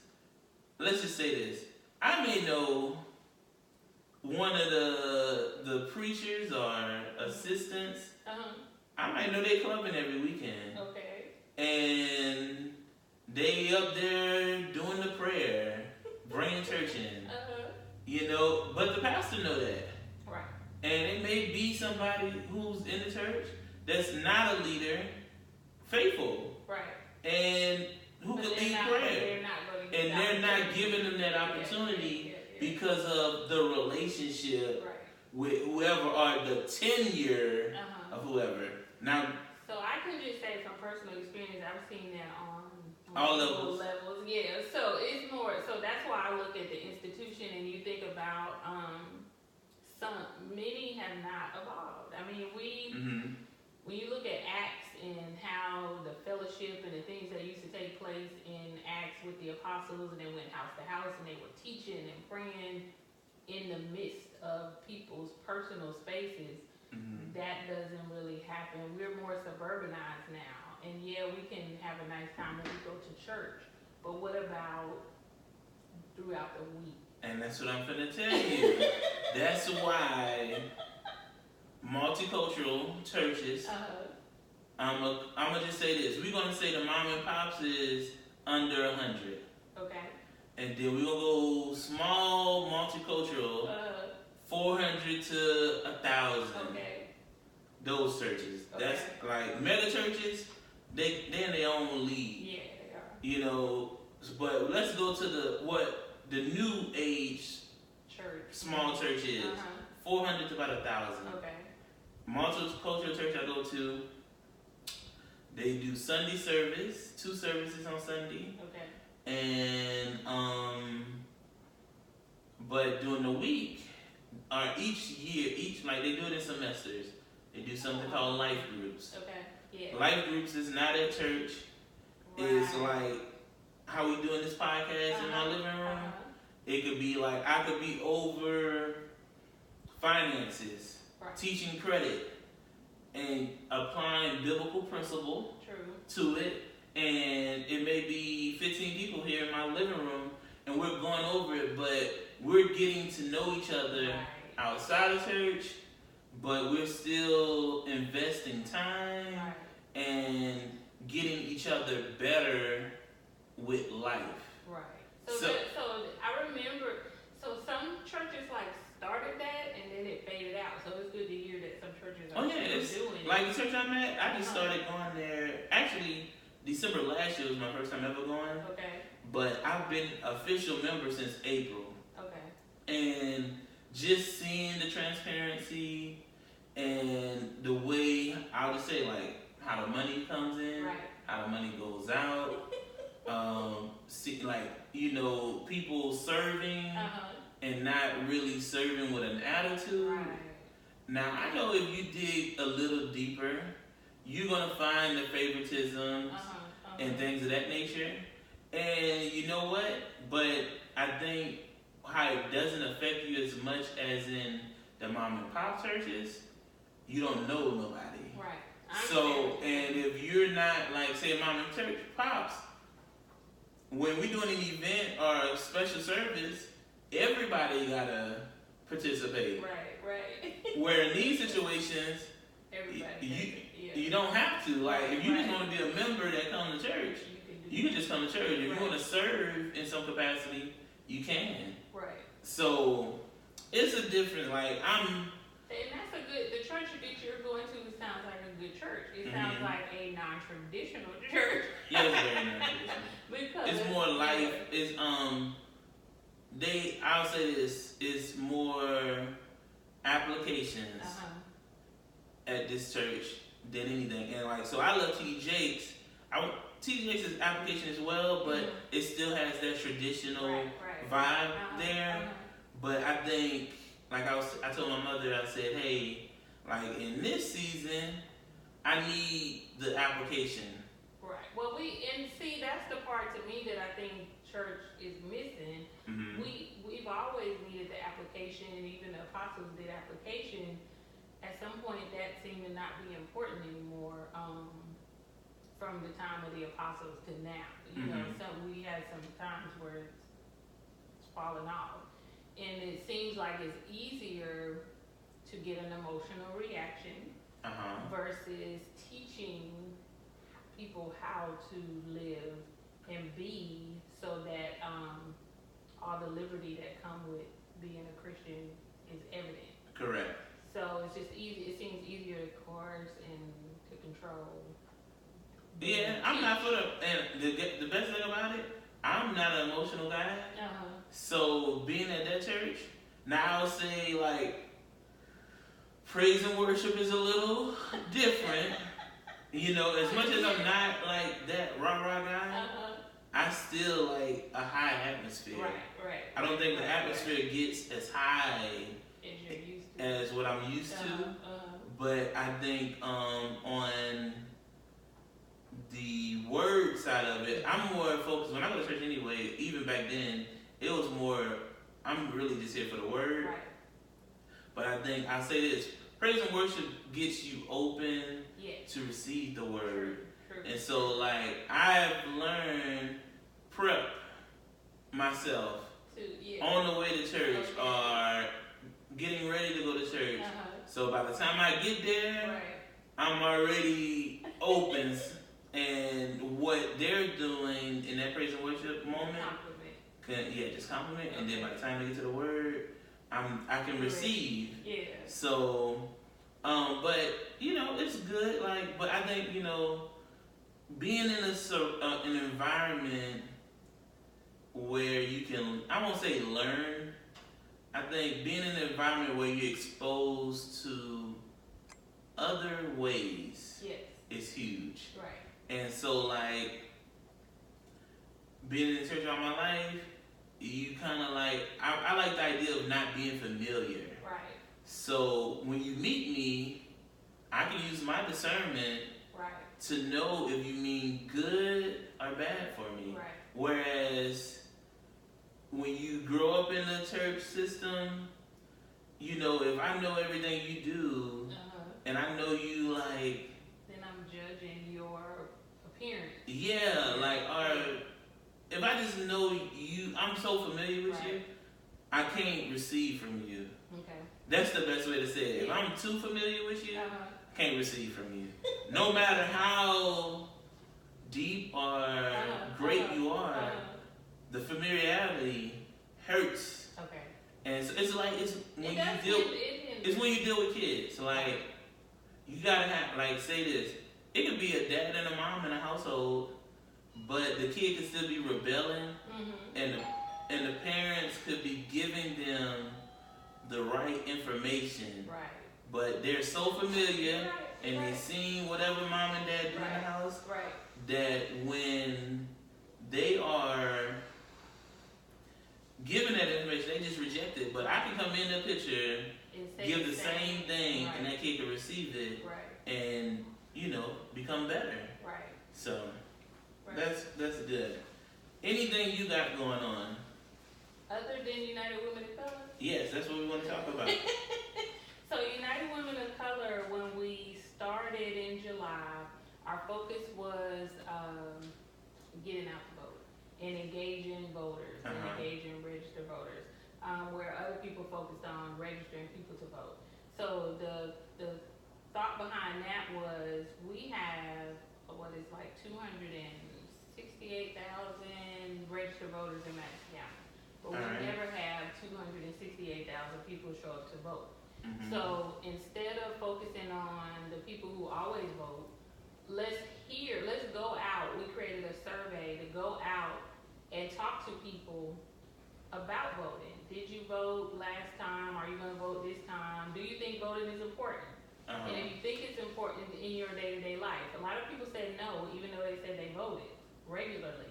let's just say this: I may know one of the preachers or assistants. I might know they clubbing every weekend. Okay. And they up there doing the prayer, bringing church in. You know, but the pastor know that. Right. And it may be somebody who's in the church that's not a leader, faithful. Right. And who could lead prayer. They're not giving them that opportunity because of the relationship with whoever or the tenure of whoever. Now, so I can just say from personal experience, I've seen that on all levels. Yeah. So it's more. So that's why I look at the institution, and you think about many have not evolved. I mean, when you look at Acts and how the fellowship and the things that used to take place in Acts with the apostles, and they went house to house and they were teaching and praying in the midst of people's personal spaces. That doesn't really happen. We're more suburbanized now. And yeah, we can have a nice time when we go to church. But what about throughout the week? And that's what I'm finna tell you. That's why multicultural churches, I'm gonna just say this. We're gonna say the mom and pops is under 100. Okay. And then we're gonna go small multicultural, 400 to 1,000. Okay. Those churches. Okay. That's like mega churches. They in their own league. Yeah, they are. You know, but let's go to the new age church. Small church is 400 to about 1,000. Okay. Multicultural church I go to, they do Sunday service, 2 services on Sunday. Okay. And but during the week, or each year, like they do it in semesters. They do something called life groups. Okay. Yeah. Life groups is not at church. Right. It's like how we doing this podcast in my living room. It could be like I could be over finances, teaching credit, and applying biblical principle to it. And it may be 15 people here in my living room, and we're going over it, but we're getting to know each other outside of church. But we're still investing time and getting each other better with life. Right. So I remember, some churches started that and then it faded out. So it's good to hear that some churches are still doing it. Like the church I'm at, I just started going there. Actually, December last year was my first time ever going. Okay. But I've been official member since April. Okay. And just seeing the transparency and the way, I would say, how the money comes in, how the money goes out, people serving and not really serving with an attitude. Right. Now, I know if you dig a little deeper, you're going to find the favoritisms and things of that nature. And you know what? But I think how it doesn't affect you as much as in the mom and pop churches, you don't know nobody. Right. So, and if you're not say mom and church pops, when we're doing an event or a special service, everybody gotta participate. Right. Where in these situations, you don't have to. If you just want to be a member that comes to church, you can just come to church. If you want to serve in some capacity, you can. Right. So it's a different. And that's the church that you're going to sounds like a good church. It sounds like a non-traditional church. Yeah, it's very non-traditional. Because it's more life. It's I'll say this. It's more applications at this church than anything. And like, so I love T.D. Jakes. T.D. Jakes is application as well, but it still has that traditional vibe there. But I think, like I told my mother, I said, hey, like in this season, I need the application. Right. Well, see, that's the part to me that I think church is missing. We've always needed the application, and even the apostles did application. At some point, that seemed to not be important anymore. From the time of the apostles to now, you know, we had some times where it's fallen off, and it seems like it's easier to get an emotional reaction versus teaching people how to live and be, so that all the liberty that come with being a Christian is evident. Correct. So it's just easy. It seems easier to coerce and to control. Yeah, I'm not for and the best thing about it, I'm not an emotional guy. So being at that church, now I'll say like praise and worship is a little different. You know, as much as I'm not like that rah-rah guy, I still like a high atmosphere. Right. I don't think the atmosphere gets as high as what I'm used to. But I think on the word side of it, I'm more focused. When I go to church anyway, even back then, it was more, I'm really just here for the word. Right. But I think I'll say this, praise and worship gets you open to receive the word. True. And so like, I've learned prep myself on the way to church or getting ready to go to church. So by the time I get there, I'm already open. And what they're doing in that praise and worship moment, just compliment. And then by the time they get to the word, I can receive. Yeah. So, but you know, it's good. Like, but I think, you know, being in an environment where you can, I won't say learn. I think being in an environment where you're exposed to other ways is huge. Right. And so, like, being in the church all my life, you kind of like, I like the idea of not being familiar. Right. So, when you meet me, I can use my discernment to know if you mean good or bad for me. Right. Whereas, when you grow up in the church system, you know, if I know everything you do, and I know you, like, then I'm judging your appearance. Yeah, like, or if I just know you, I'm so familiar with you, I can't receive from you. Okay. That's the best way to say it. If I'm too familiar with you, I can't receive from you. No matter how deep or great you are, the familiarity hurts. Okay. And so it's like, it's when you deal with kids. Like, you gotta have, like, say this. It could be a dad and a mom in a household, but the kid could still be rebelling, and the parents could be giving them the right information. Right. But they're so familiar, and they've seen whatever mom and dad do in the house, that when they are given that information, they just reject it. But I can come in the picture, give the same thing, and that kid can receive it, and, you know, become better. Right. So that's good. Anything you got going on? Other than United Women of Color? Yes, that's what we want to talk about. So United Women of Color, when we started in July, our focus was getting out the vote and engaging voters and engaging registered voters, where other people focused on registering people to vote. So the thought behind that was we have what is like 268,000 registered voters in Madison County, but we never have 268,000 people show up to vote. So instead of focusing on the people who always vote, let's go out. We created a survey to go out and talk to people about voting. Did you vote last time? Are you going to vote this time? Do you think voting is important? And if you think it's important in your day-to-day life, a lot of people said no, even though they said they voted regularly.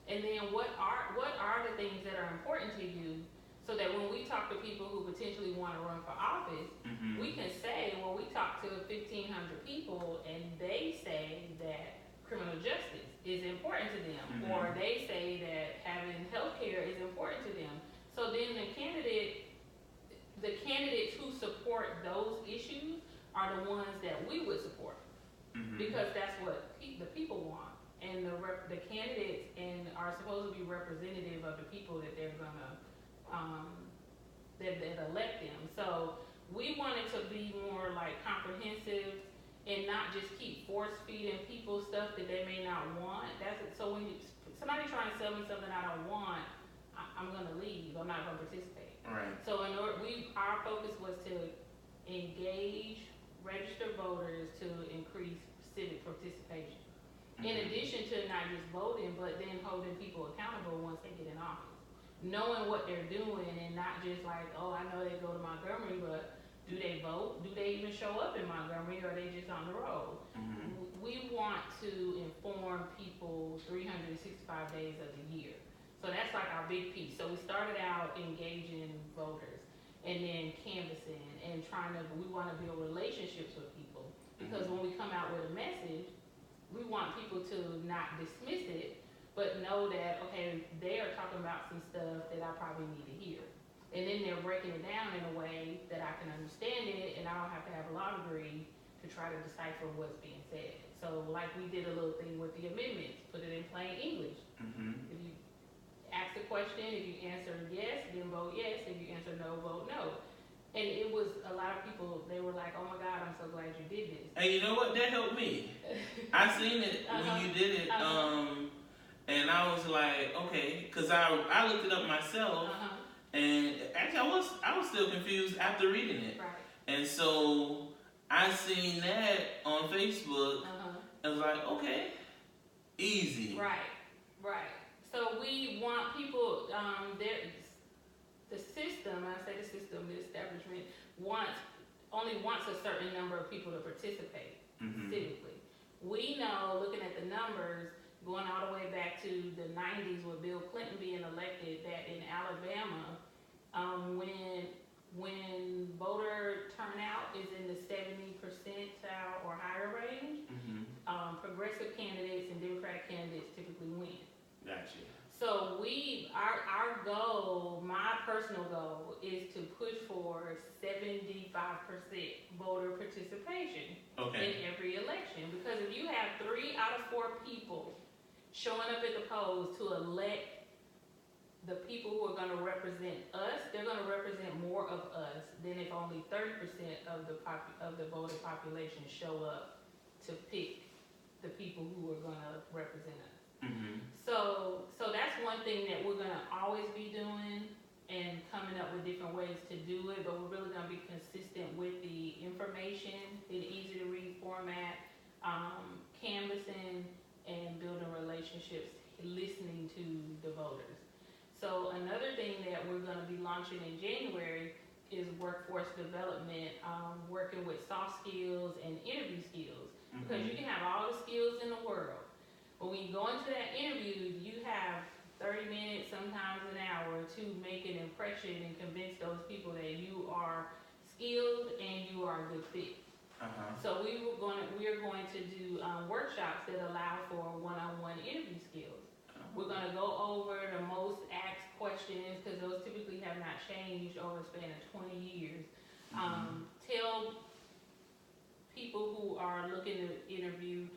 And then what are the things that are important to you, so that when we talk to people who potentially want to run for office, we can say, well, we talked to 1,500 people and they say that criminal justice is important to them, or they say that having health care is important to them. So then the candidates who support those issues are the ones that we would support, because that's what the people want. And the candidates are supposed to be representative of the people that they're gonna that elect them. So we wanted to be more like comprehensive and not just keep force feeding people stuff that they may not want. So when somebody trying to sell me something I don't want, I'm gonna leave. I'm not gonna participate. Right. So our focus was to engage registered voters to increase civic participation. In addition to not just voting, but then holding people accountable once they get in office. Knowing what they're doing and not just like, oh, I know they go to Montgomery, but do they vote? Do they even show up in Montgomery, or are they just on the road? We want to inform people 365 days of the year. So that's like our big piece. So we started out engaging voters and then canvassing and we want to build relationships with people. Because when we come out with a message, we want people to not dismiss it, but know that, okay, they are talking about some stuff that I probably need to hear. And then they're breaking it down in a way that I can understand it, and I don't have to have a law degree to try to decipher what's being said. So like we did a little thing with the amendments, put it in plain English. If you ask a question, if you answer yes, then vote yes. If you answer no, vote no. And it was a lot of people, they were like, oh my God, I'm so glad you did this. And you know what? That helped me. I seen it when you did it. And I was like, okay, because I looked it up myself. And actually, I was still confused after reading it. Right. And so I seen that on Facebook. I was like, okay, easy. Right. So we want people, the system, I say the system, the establishment, only wants a certain number of people to participate civically. We know, looking at the numbers, going all the way back to the 90s with Bill Clinton being elected, that in Alabama, when voter turnout is in the 70% or higher range, progressive candidates and Democratic candidates typically win. Gotcha. So our goal, my personal goal, is to push for 75% voter participation in every election. Because if you have 3 out of 4 people showing up at the polls to elect the people who are going to represent us, they're going to represent more of us than if only 30% of the voter population show up to pick the people who are going to represent us. So that's one thing that we're gonna always be doing, and coming up with different ways to do it, but we're really gonna be consistent with the information in easy to read format, canvassing and building relationships, listening to the voters. So another thing that we're gonna be launching in January is workforce development, working with soft skills and interview skills, because you can have all the skills in the world. But when you go into that interview, you have 30 minutes, sometimes an hour, to make an impression and convince those people that you are skilled and you are a good fit. So we are going to do workshops that allow for one-on-one interview skills. We're going to go over the most asked questions, because those typically have not changed over a span of 20 years. Tell people who are looking to interview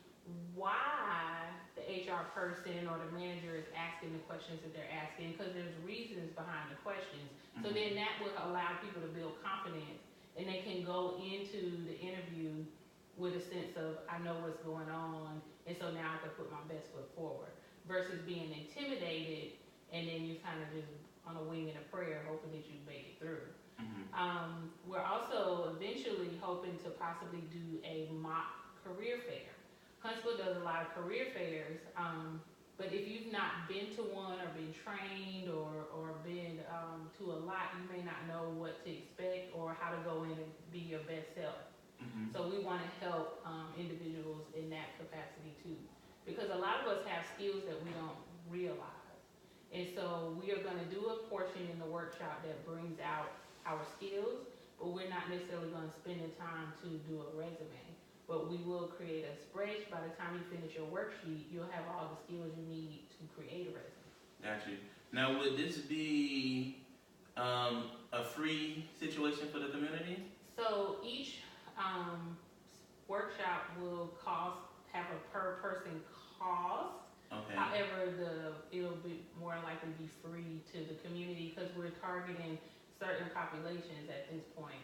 why the HR person or the manager is asking the questions that they're asking, because there's reasons behind the questions. So then that will allow people to build confidence, and they can go into the interview with a sense of, I know what's going on, and so now I can put my best foot forward, versus being intimidated and then you kind of just on a wing and a prayer hoping that you make it through. We're also eventually hoping to possibly do a mock career fair. Huntsville does a lot of career fairs, but if you've not been to one or been trained or been to a lot, you may not know what to expect or how to go in and be your best self. So we want to help individuals in that capacity too, because a lot of us have skills that we don't realize. And so we are going to do a portion in the workshop that brings out our skills, but we're not necessarily going to spend the time to do a resume. But we will create a spreadsheet. By the time you finish your worksheet, you'll have all the skills you need to create a resume. Got you. Have this be a free situation for the community? So each workshop will have a per person cost. Okay. However, it'll be more likely be free to the community because we're targeting certain populations at this point.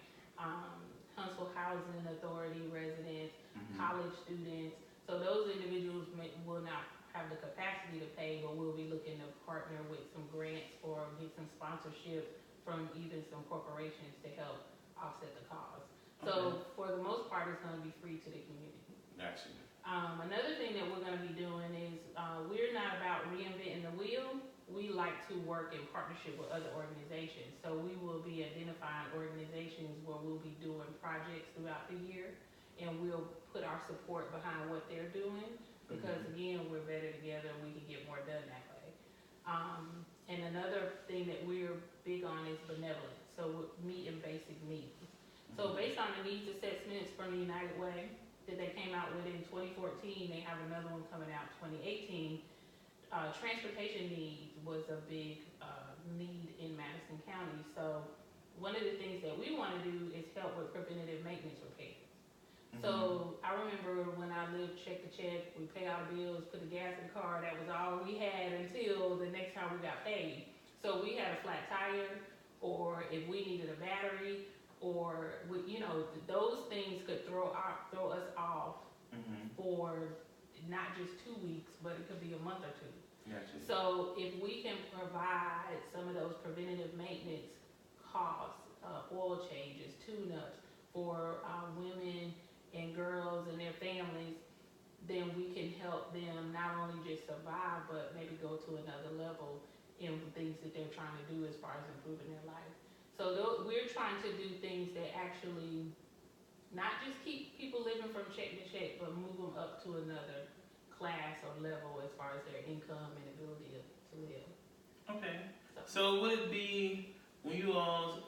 Huntsville Housing Authority residents, college students. So those individuals will not have the capacity to pay, but we'll be looking to partner with some grants or get some sponsorship from even some corporations to help offset the cost. So for the most part, it's going to be free to the community. Gotcha. Another thing that we're going to be doing is we're not about reinventing the wheel. We like to work in partnership with other organizations. So we will be identifying organizations where we'll be doing projects throughout the year, and we'll put our support behind what they're doing because, again, we're better together and we can get more done that way. And another thing that we're big on is benevolence, so meeting basic needs. So based on the needs assessments from the United Way that they came out with in 2014, they have another one coming out in 2018. Transportation needs was a big need in Madison County. So one of the things that we want to do is help with preventative maintenance repairs. So I remember when I lived check to check, we pay our bills, put the gas in the car, that was all we had until the next time we got paid. So we had a flat tire, or if we needed a battery, or those things could throw us off for not just 2 weeks, but it could be a month or two. Gotcha. So if we can provide some of those preventative maintenance costs, oil changes, tune-ups for women and girls and their families, then we can help them not only just survive, but maybe go to another level in things that they're trying to do as far as improving their life. So we're trying to do things that actually not just keep people living from check to check, but move them up to another class or level as far as their income and ability to live. Okay. So would it be when you all,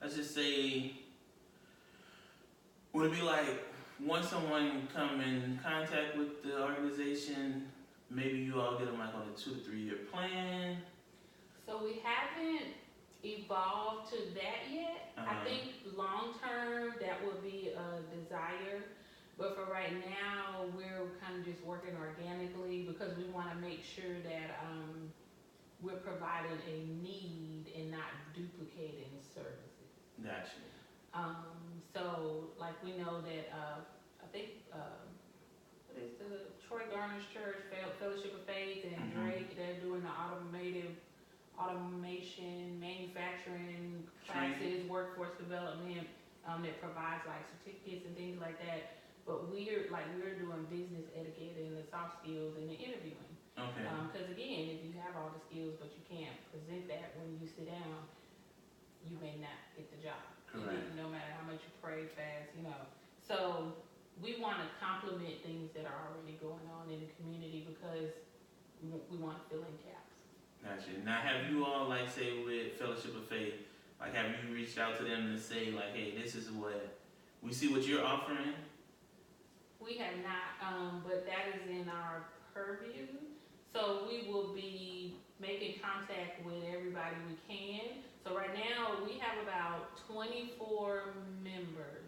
let's just say, would it be like once someone come in contact with the organization, maybe you all get them like on a 2 to 3 year plan? So we haven't evolved to that yet. I think long term that would be a desire, but for right now we're kind of just working organically because we want to make sure that we're providing a need and not duplicating services. Gotcha. So like we know that I think what is the Troy Garner's Church, Fellowship of Faith, and Drake, they're doing the automation, manufacturing classes, workforce development that provides like certificates and things like that. But we're doing business etiquette and the soft skills and the interviewing. Okay. Because again, if you have all the skills but you can't present that when you sit down, you may not get the job. Correct. No matter how much you pray, fast, So we want to complement things that are already going on in the community because we want to fill in gaps. Gotcha. Now, have you all, like, say, with Fellowship of Faith, like, have you reached out to them to say, like, hey, this is what we see what you're offering? We have not, but that is in our purview. So we will be making contact with everybody we can. So right now we have about 24 members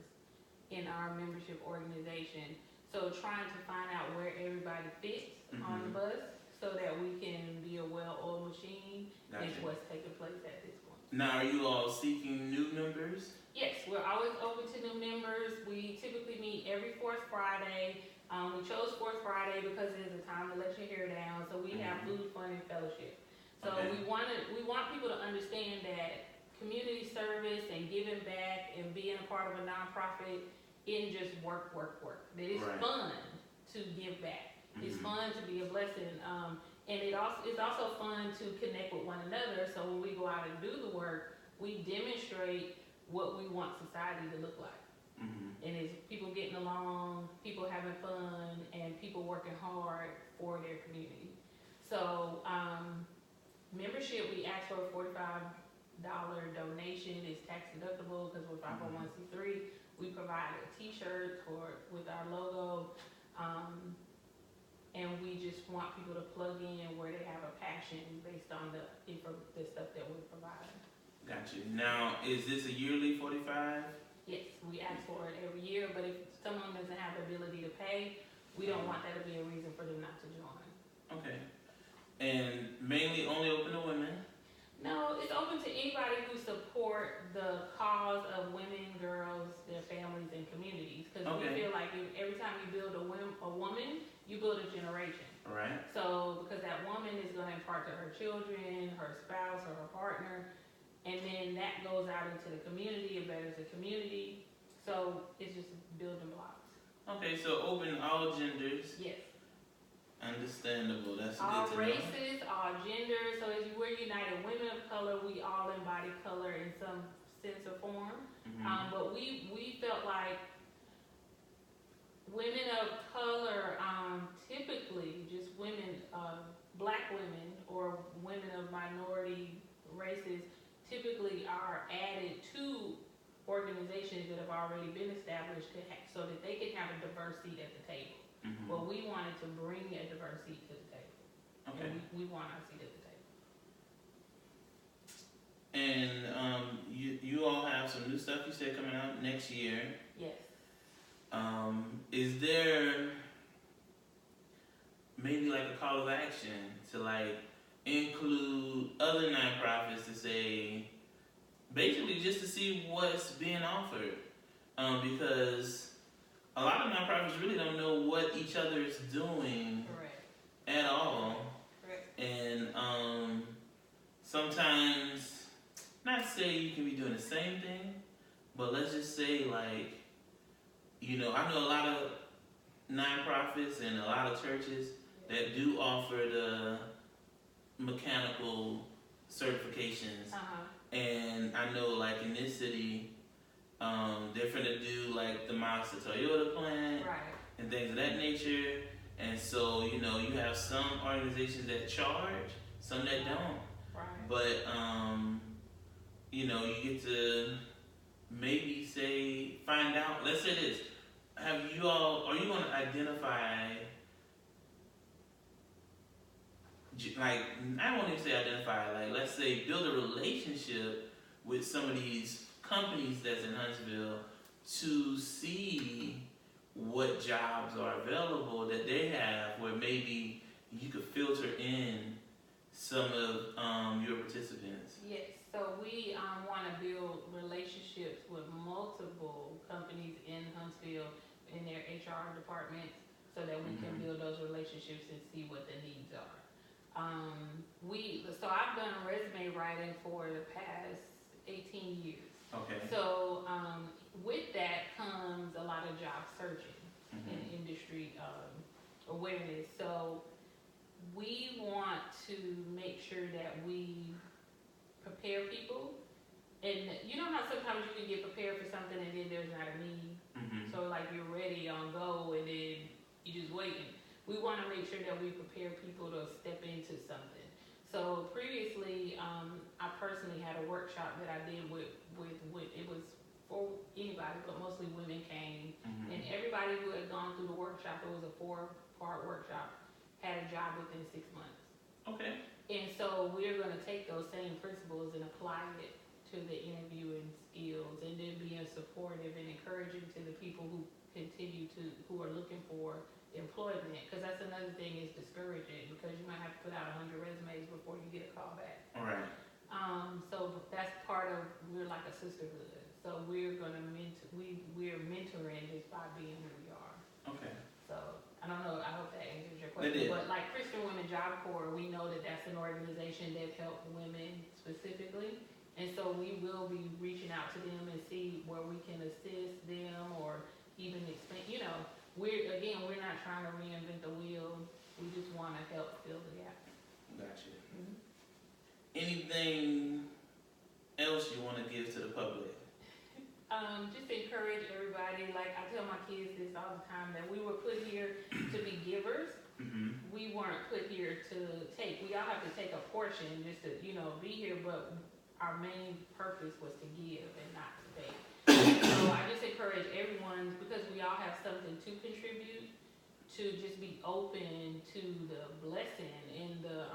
in our membership organization. So trying to find out where everybody fits on the bus so that we can be a well-oiled machine is what's taking place at this point. Now, are you all seeking new members? Yes, we're always open to new members. We typically meet every fourth Friday. We chose fourth Friday because it is a time to let your hair down. So we have food, fun, and fellowship. So we want people to understand that community service and giving back and being a part of a nonprofit isn't just work. That it's fun to give back. It's fun to be a blessing. And it's also fun to connect with one another. So when we go out and do the work, we demonstrate what we want society to look like. And it's people getting along, people having fun, and people working hard for their community. So membership, we ask for a $45 donation. It's tax deductible because we're 501c3. We provide a t-shirt with our logo. And we just want people to plug in where they have a passion based on the stuff that we're providing. Got you. Now, is this a yearly 45? Yes, we ask for it every year, but if someone doesn't have the ability to pay, we don't want that to be a reason for them not to join. Okay. And mainly only open to women? No, it's open to anybody who support the cause of women, girls, their families, and communities. Because we feel like every time you build a woman, you build a generation. Right. So because that woman is going to impart to her children, her spouse, or her partner, and then that goes out into the community, it betters the community. So it's just building blocks. Okay, so open all genders. Yes. Understandable. That's all good to races, all genders. So as we're United Women of Color, we all embody color in some sense or form. But we felt like women of color, typically just women, black women or women of minority races, typically are added to organizations that have already been established so that they can have a diverse seat at the table. Well, we wanted to bring a diverse seat to the table. Okay. And we want our seat at the table. And you all have some new stuff you said coming out next year. Yes. Is there maybe like a call of action to like include other nonprofits to say, basically just to see what's being offered? Because a lot of nonprofits really don't know what each other is doing at all. Correct. And sometimes, not to say you can be doing the same thing, but let's just say like, I know a lot of nonprofits and a lot of churches that do offer the mechanical certifications. And I know like in this city, they're finna do like the Mazda Toyota plant and things of that nature. And so, you have some organizations that charge, some that don't. But, you get to maybe find out, let's say this, are you going to identify, like, I won't even say identify, like, let's say build a relationship with some of these companies that's in Huntsville to see what jobs are available that they have where maybe you could filter in some of your participants? Yes, so we want to build relationships with multiple companies in Huntsville in their HR departments so that we can build those relationships and see what the needs are. So I've done resume writing for the past 18 years. Okay. So with that comes a lot of job searching and industry awareness. So we want to make sure that we prepare people. And you know how sometimes you can get prepared for something and then there's not a need. So like you're ready on go and then you're just waiting. We want to make sure that we prepare people to step into something. So previously, I personally had a workshop that I did with it was for anybody, but mostly women came. And everybody who had gone through the workshop, it was a 4-part workshop, had a job within 6 months. Okay. And so we're going to take those same principles and apply it to the interviewing skills and then being supportive and encouraging to the people who who are looking for employment, because that's another thing is discouraging because you might have to put out 100 resumes before you get a call back. All right. So that's part of, we're like a sisterhood. So we're gonna we're mentoring just by being who we are. Okay. So I don't know. I hope that answers your question. But like Christian Women Job Corps, we know that that's an organization that helps women specifically, And so we will be reaching out to them and see where we can assist them or even explain, we're not trying to reinvent the wheel. We just want to help fill the gap. Gotcha. Mm-hmm. Anything else you want to give to the public? Just encourage everybody. Like I tell my kids this all the time, that we were put here to be givers. Mm-hmm. We weren't put here to take. We all have to take a portion just to, be here, but our main purpose was to give and not to take. So I just encourage everyone, because we all have something to contribute, to just be open to the blessing and the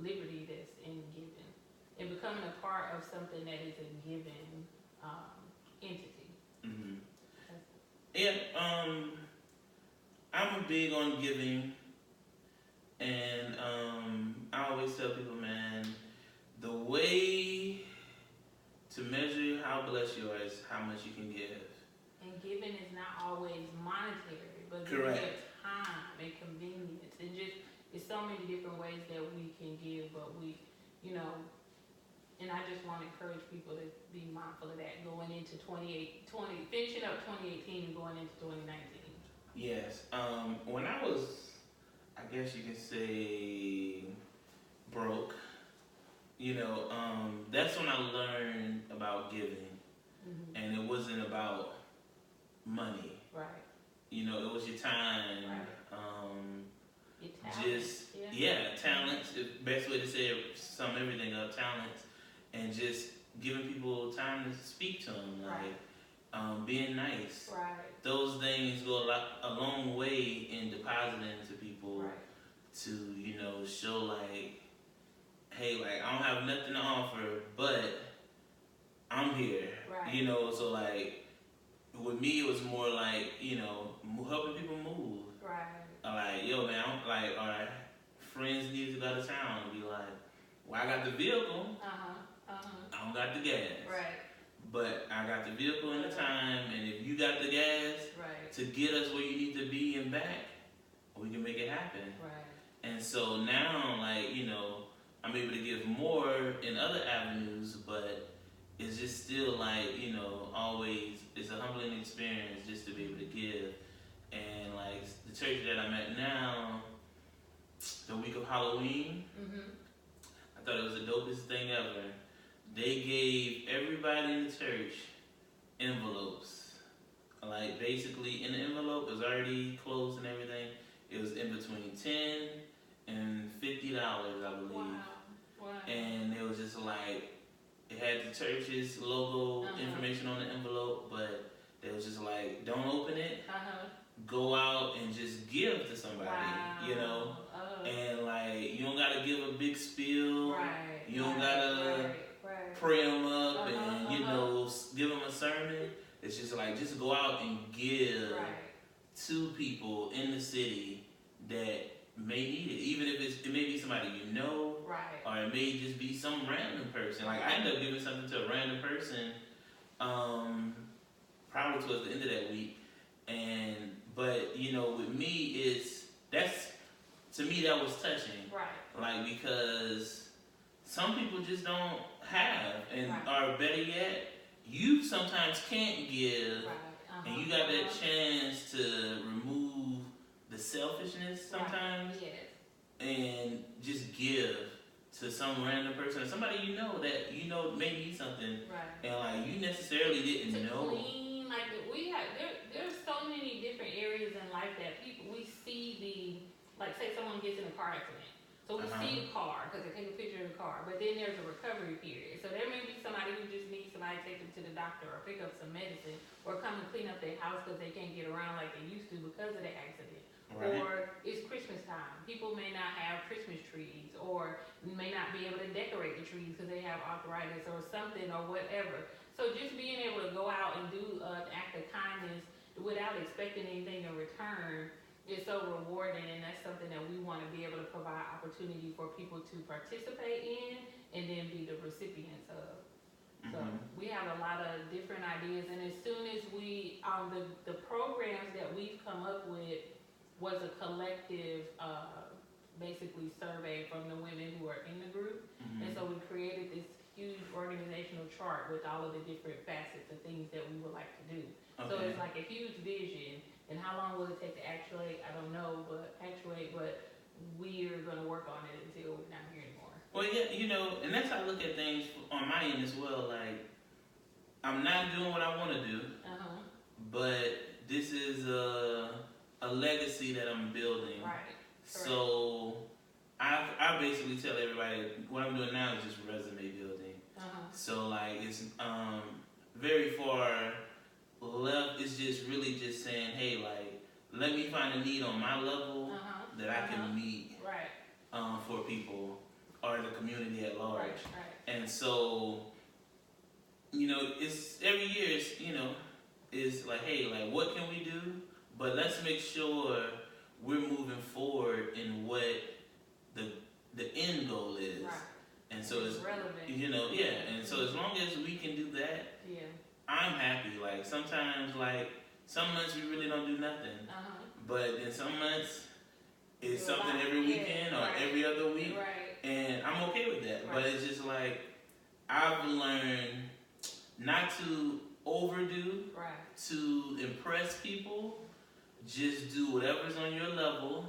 liberty that's in giving and becoming a part of something that is a giving entity. Mm-hmm. Yeah, I'm big on giving, and I always tell people, man, the way to measure how blessed you are is how much you can give. And giving is not always monetary, but correct. Giving time and convenience, and just it's so many different ways that we can give, but we, and I just want to encourage people to be mindful of that going into finishing up 2018 and going into 2019. Yes. When I was, I guess you can say, broke, that's when I learned about giving. Mm-hmm. And it wasn't about money. Right. It was your time. Right. Your talents. Talents. The best way to say it, sum everything up, talents. And just giving people time to speak to them, like being nice. Right. Those things go a long way in depositing to people. Right. To show like, hey, like I don't have nothing to offer, but I'm here. Right. So like with me it was more like helping people move. Right. Like, yo, man, I'm like, all right, friends need to go to town. Be like, well, I got the vehicle. I don't got the gas. Right. But I got the vehicle and the time, and if you got the gas to get us where you need to be and back, we can make it happen. Right. And so now, like, I'm able to give more in other avenues, but it's just still like, always, it's a humbling experience just to be able to give. And like the church that I'm at now, the week of Halloween, I thought it was the dopest thing ever. They gave everybody in the church envelopes. Like basically in the envelope, it was already closed and everything. It was in between $10 and $50, I believe. Wow. And it was just like, it had the church's logo information on the envelope, but it was just like, don't open it. Go out and just give to somebody, and like you don't gotta give a big spiel. You don't gotta pray them up and give them a sermon. It's just like just go out and give to people in the city that may need it, even if it may be somebody or it may just be some random person. Like I ended up giving something to a random person, probably towards the end of that week, but with me to me that was touching, like because some people just don't have, and or better yet, you sometimes can't give, and you got that chance to remove the selfishness sometimes, and just give to some random person or somebody that may need something, and like you necessarily didn't know. Clean, like there's so many different areas in life that we see like say someone gets in a car accident. So we see the car because they take a picture of the car, but then there's a recovery period. So there may be somebody who just needs somebody to take them to the doctor or pick up some medicine or come and clean up their house because they can't get around like they used to because of the accident. Or it's Christmas time. People may not have Christmas trees or may not be able to decorate the trees because they have arthritis or something or whatever. So just being able to go out and do an act of kindness without expecting anything in return is so rewarding, and that's something that we want to be able to provide opportunity for people to participate in and then be the recipients of. So we have a lot of different ideas, and as soon as we, the programs that we've come up with was a collective, basically survey from the women who are in the group, and so we created this huge organizational chart with all of the different facets of things that we would like to do. Okay. So it's like a huge vision, and how long will it take to actuate? I don't know, but we're gonna work on it until we're not here anymore. Well, yeah, and that's how I look at things on my end as well. Like, I'm not doing what I want to do, but this is a legacy that I'm building. Right. So I basically tell everybody what I'm doing now is just resume building. So like it's very far left. It's just really just saying, hey, like let me find a need on my level that I can meet for people or the community at large. Right. And so it's every year. It's like, hey, like what can we do? But let's make sure we're moving forward in what the end goal is. Right. And so it's relevant. And so as long as we can do that, I'm happy. Like sometimes, like some months we really don't do nothing. But then some months it's something every weekend or every other week. Right. And I'm okay with that. Right. But it's just like I've learned not to overdo to impress people. Just do whatever's on your level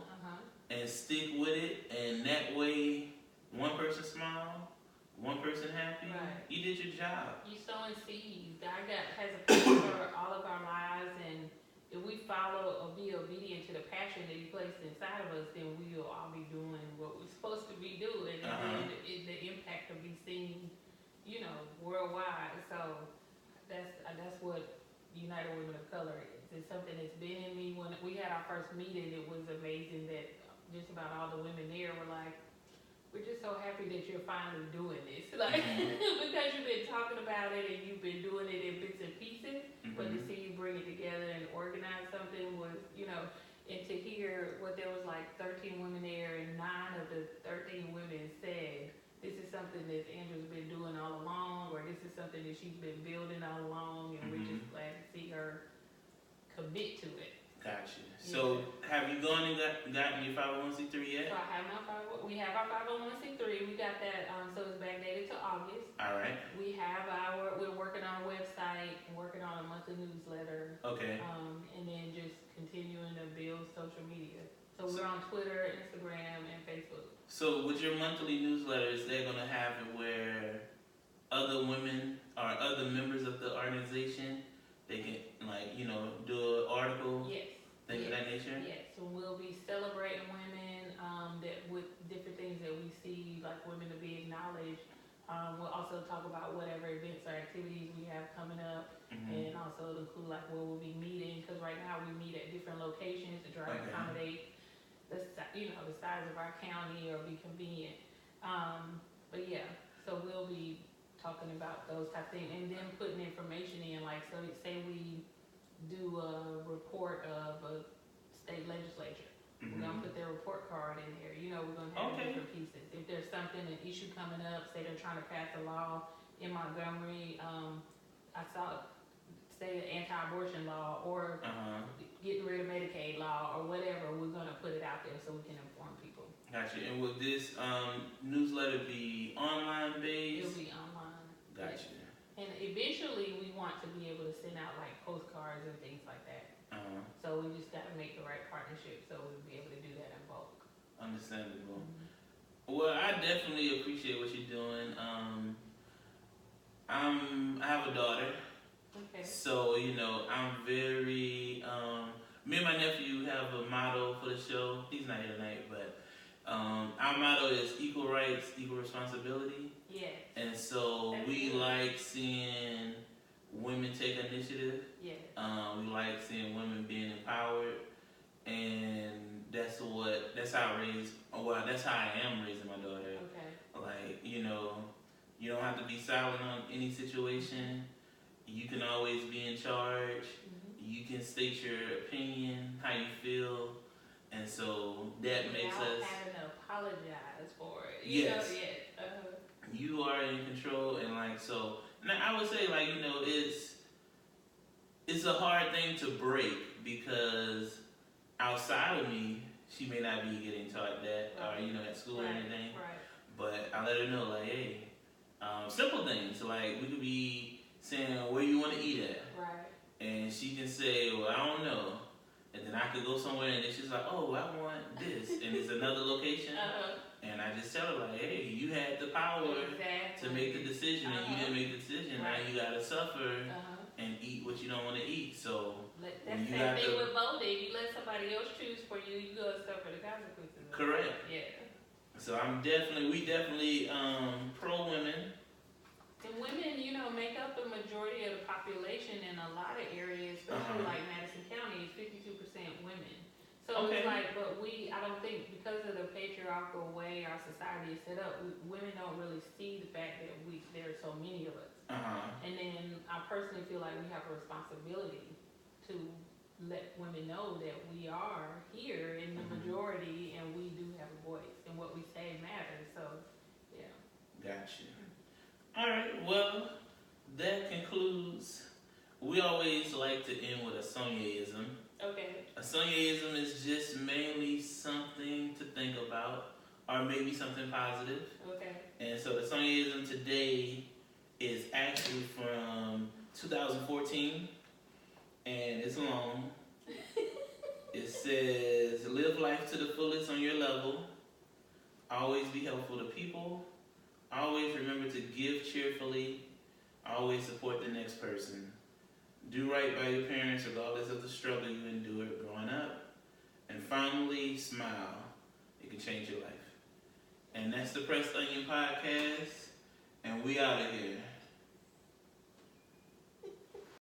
and stick with it, and that way one person smile, one person happy, you did your job. You sowing seeds. God has a plan for all of our lives, and if we follow or be obedient to the passion that He placed inside of us, then we will all be doing what we're supposed to be doing, and then the impact will be seen, worldwide. So that's what United Women of Color is. It's something that's been in me. When we had our first meeting, it was amazing that just about all the women there were like, we're just so happy that you're finally doing this. Like, because you've been talking about it and you've been doing it in bits and pieces, but to see you bring it together and organize something was, and to hear what there was like 13 women there, and 9 of the 13 women said, this is something that Andrew's been doing all along, or this is something that she's been building all along, and we're just glad to see her commit to it. Gotcha. So, have you gone and gotten your 501c3 yet? So we have our 501c3. We got that, so it's backdated to August. All right. We're working on a website, working on a monthly newsletter. Okay. And then just continuing to build social media. So we're on Twitter, Instagram, and Facebook. So with your monthly newsletters, they're gonna have it where other women or other members of the organization, they can do an article, things of that nature. Yes, so we'll be celebrating women that with different things that we see, like women to be acknowledged. We'll also talk about whatever events or activities we have coming up, and also include like where we'll be meeting. Because right now we meet at different locations to try to accommodate the size of our county or be convenient. So we'll be talking about those type of things, and then putting information in, like, so say we do a report of a state legislature. We're gonna put their report card in there. We're gonna have different pieces. If there's an issue coming up, say they're trying to pass a law in Montgomery, I saw say an anti-abortion law or getting rid of Medicaid law or whatever, we're gonna put it out there so we can inform people. Gotcha. And will this newsletter be online based? It'll be online. Gotcha. Yes. And eventually we want to be able to send out like postcards and things like that. So we just gotta make the right partnership so we'll be able to do that in bulk. Understandable. Well, I definitely appreciate what you're doing. I have a daughter. Okay. So, I'm very, me and my nephew have a motto for the show. He's not here tonight, but our motto is equal rights, equal responsibility. Yes. And so we like seeing women take initiative. Yes. We like seeing women being empowered. And that's how I am raising my daughter. Okay. Like, you don't have to be silent on any situation. You can always be in charge. You can state your opinion, how you feel, and so that makes us having to apologize for it. Yes. You are in control, and so. Now I would say it's a hard thing to break because outside of me, she may not be getting taught that or at school or anything. Right. But I let her know hey. Simple things, like we could be saying where you want to eat at. Right. And she can say, well, I don't know. And then I could go somewhere and then she's like, oh, I want this. And it's another location. And I just tell her, like, hey, you had the power to make the decision and you didn't make the decision. Right. Now you got to suffer and eat what you don't want to eat. So that's the same thing with voting. You let somebody else choose for you, you got to suffer the consequences. Correct. Yeah. So we definitely pro women. And women, make up the majority of the population in a lot of areas, especially like Madison County, is 52% women. So it's like, but I don't think, because of the patriarchal way our society is set up, women don't really see the fact that there are so many of us. And then I personally feel like we have a responsibility to let women know that we are here in the majority and we do have a voice and what we say matters. So, yeah. Gotcha. All right, well, that concludes. We always like to end with a Sonyaism. Okay. A Sonyaism is just mainly something to think about, or maybe something positive. Okay. And so the Sonyaism today is actually from 2014, and it's long. It says, live life to the fullest on your level. Always be helpful to people. Always remember to give cheerfully. Always support the next person. Do right by your parents regardless of the struggle you endured growing up. And finally, smile. It can change your life. And that's the Pressed Onion Podcast. And we out of here.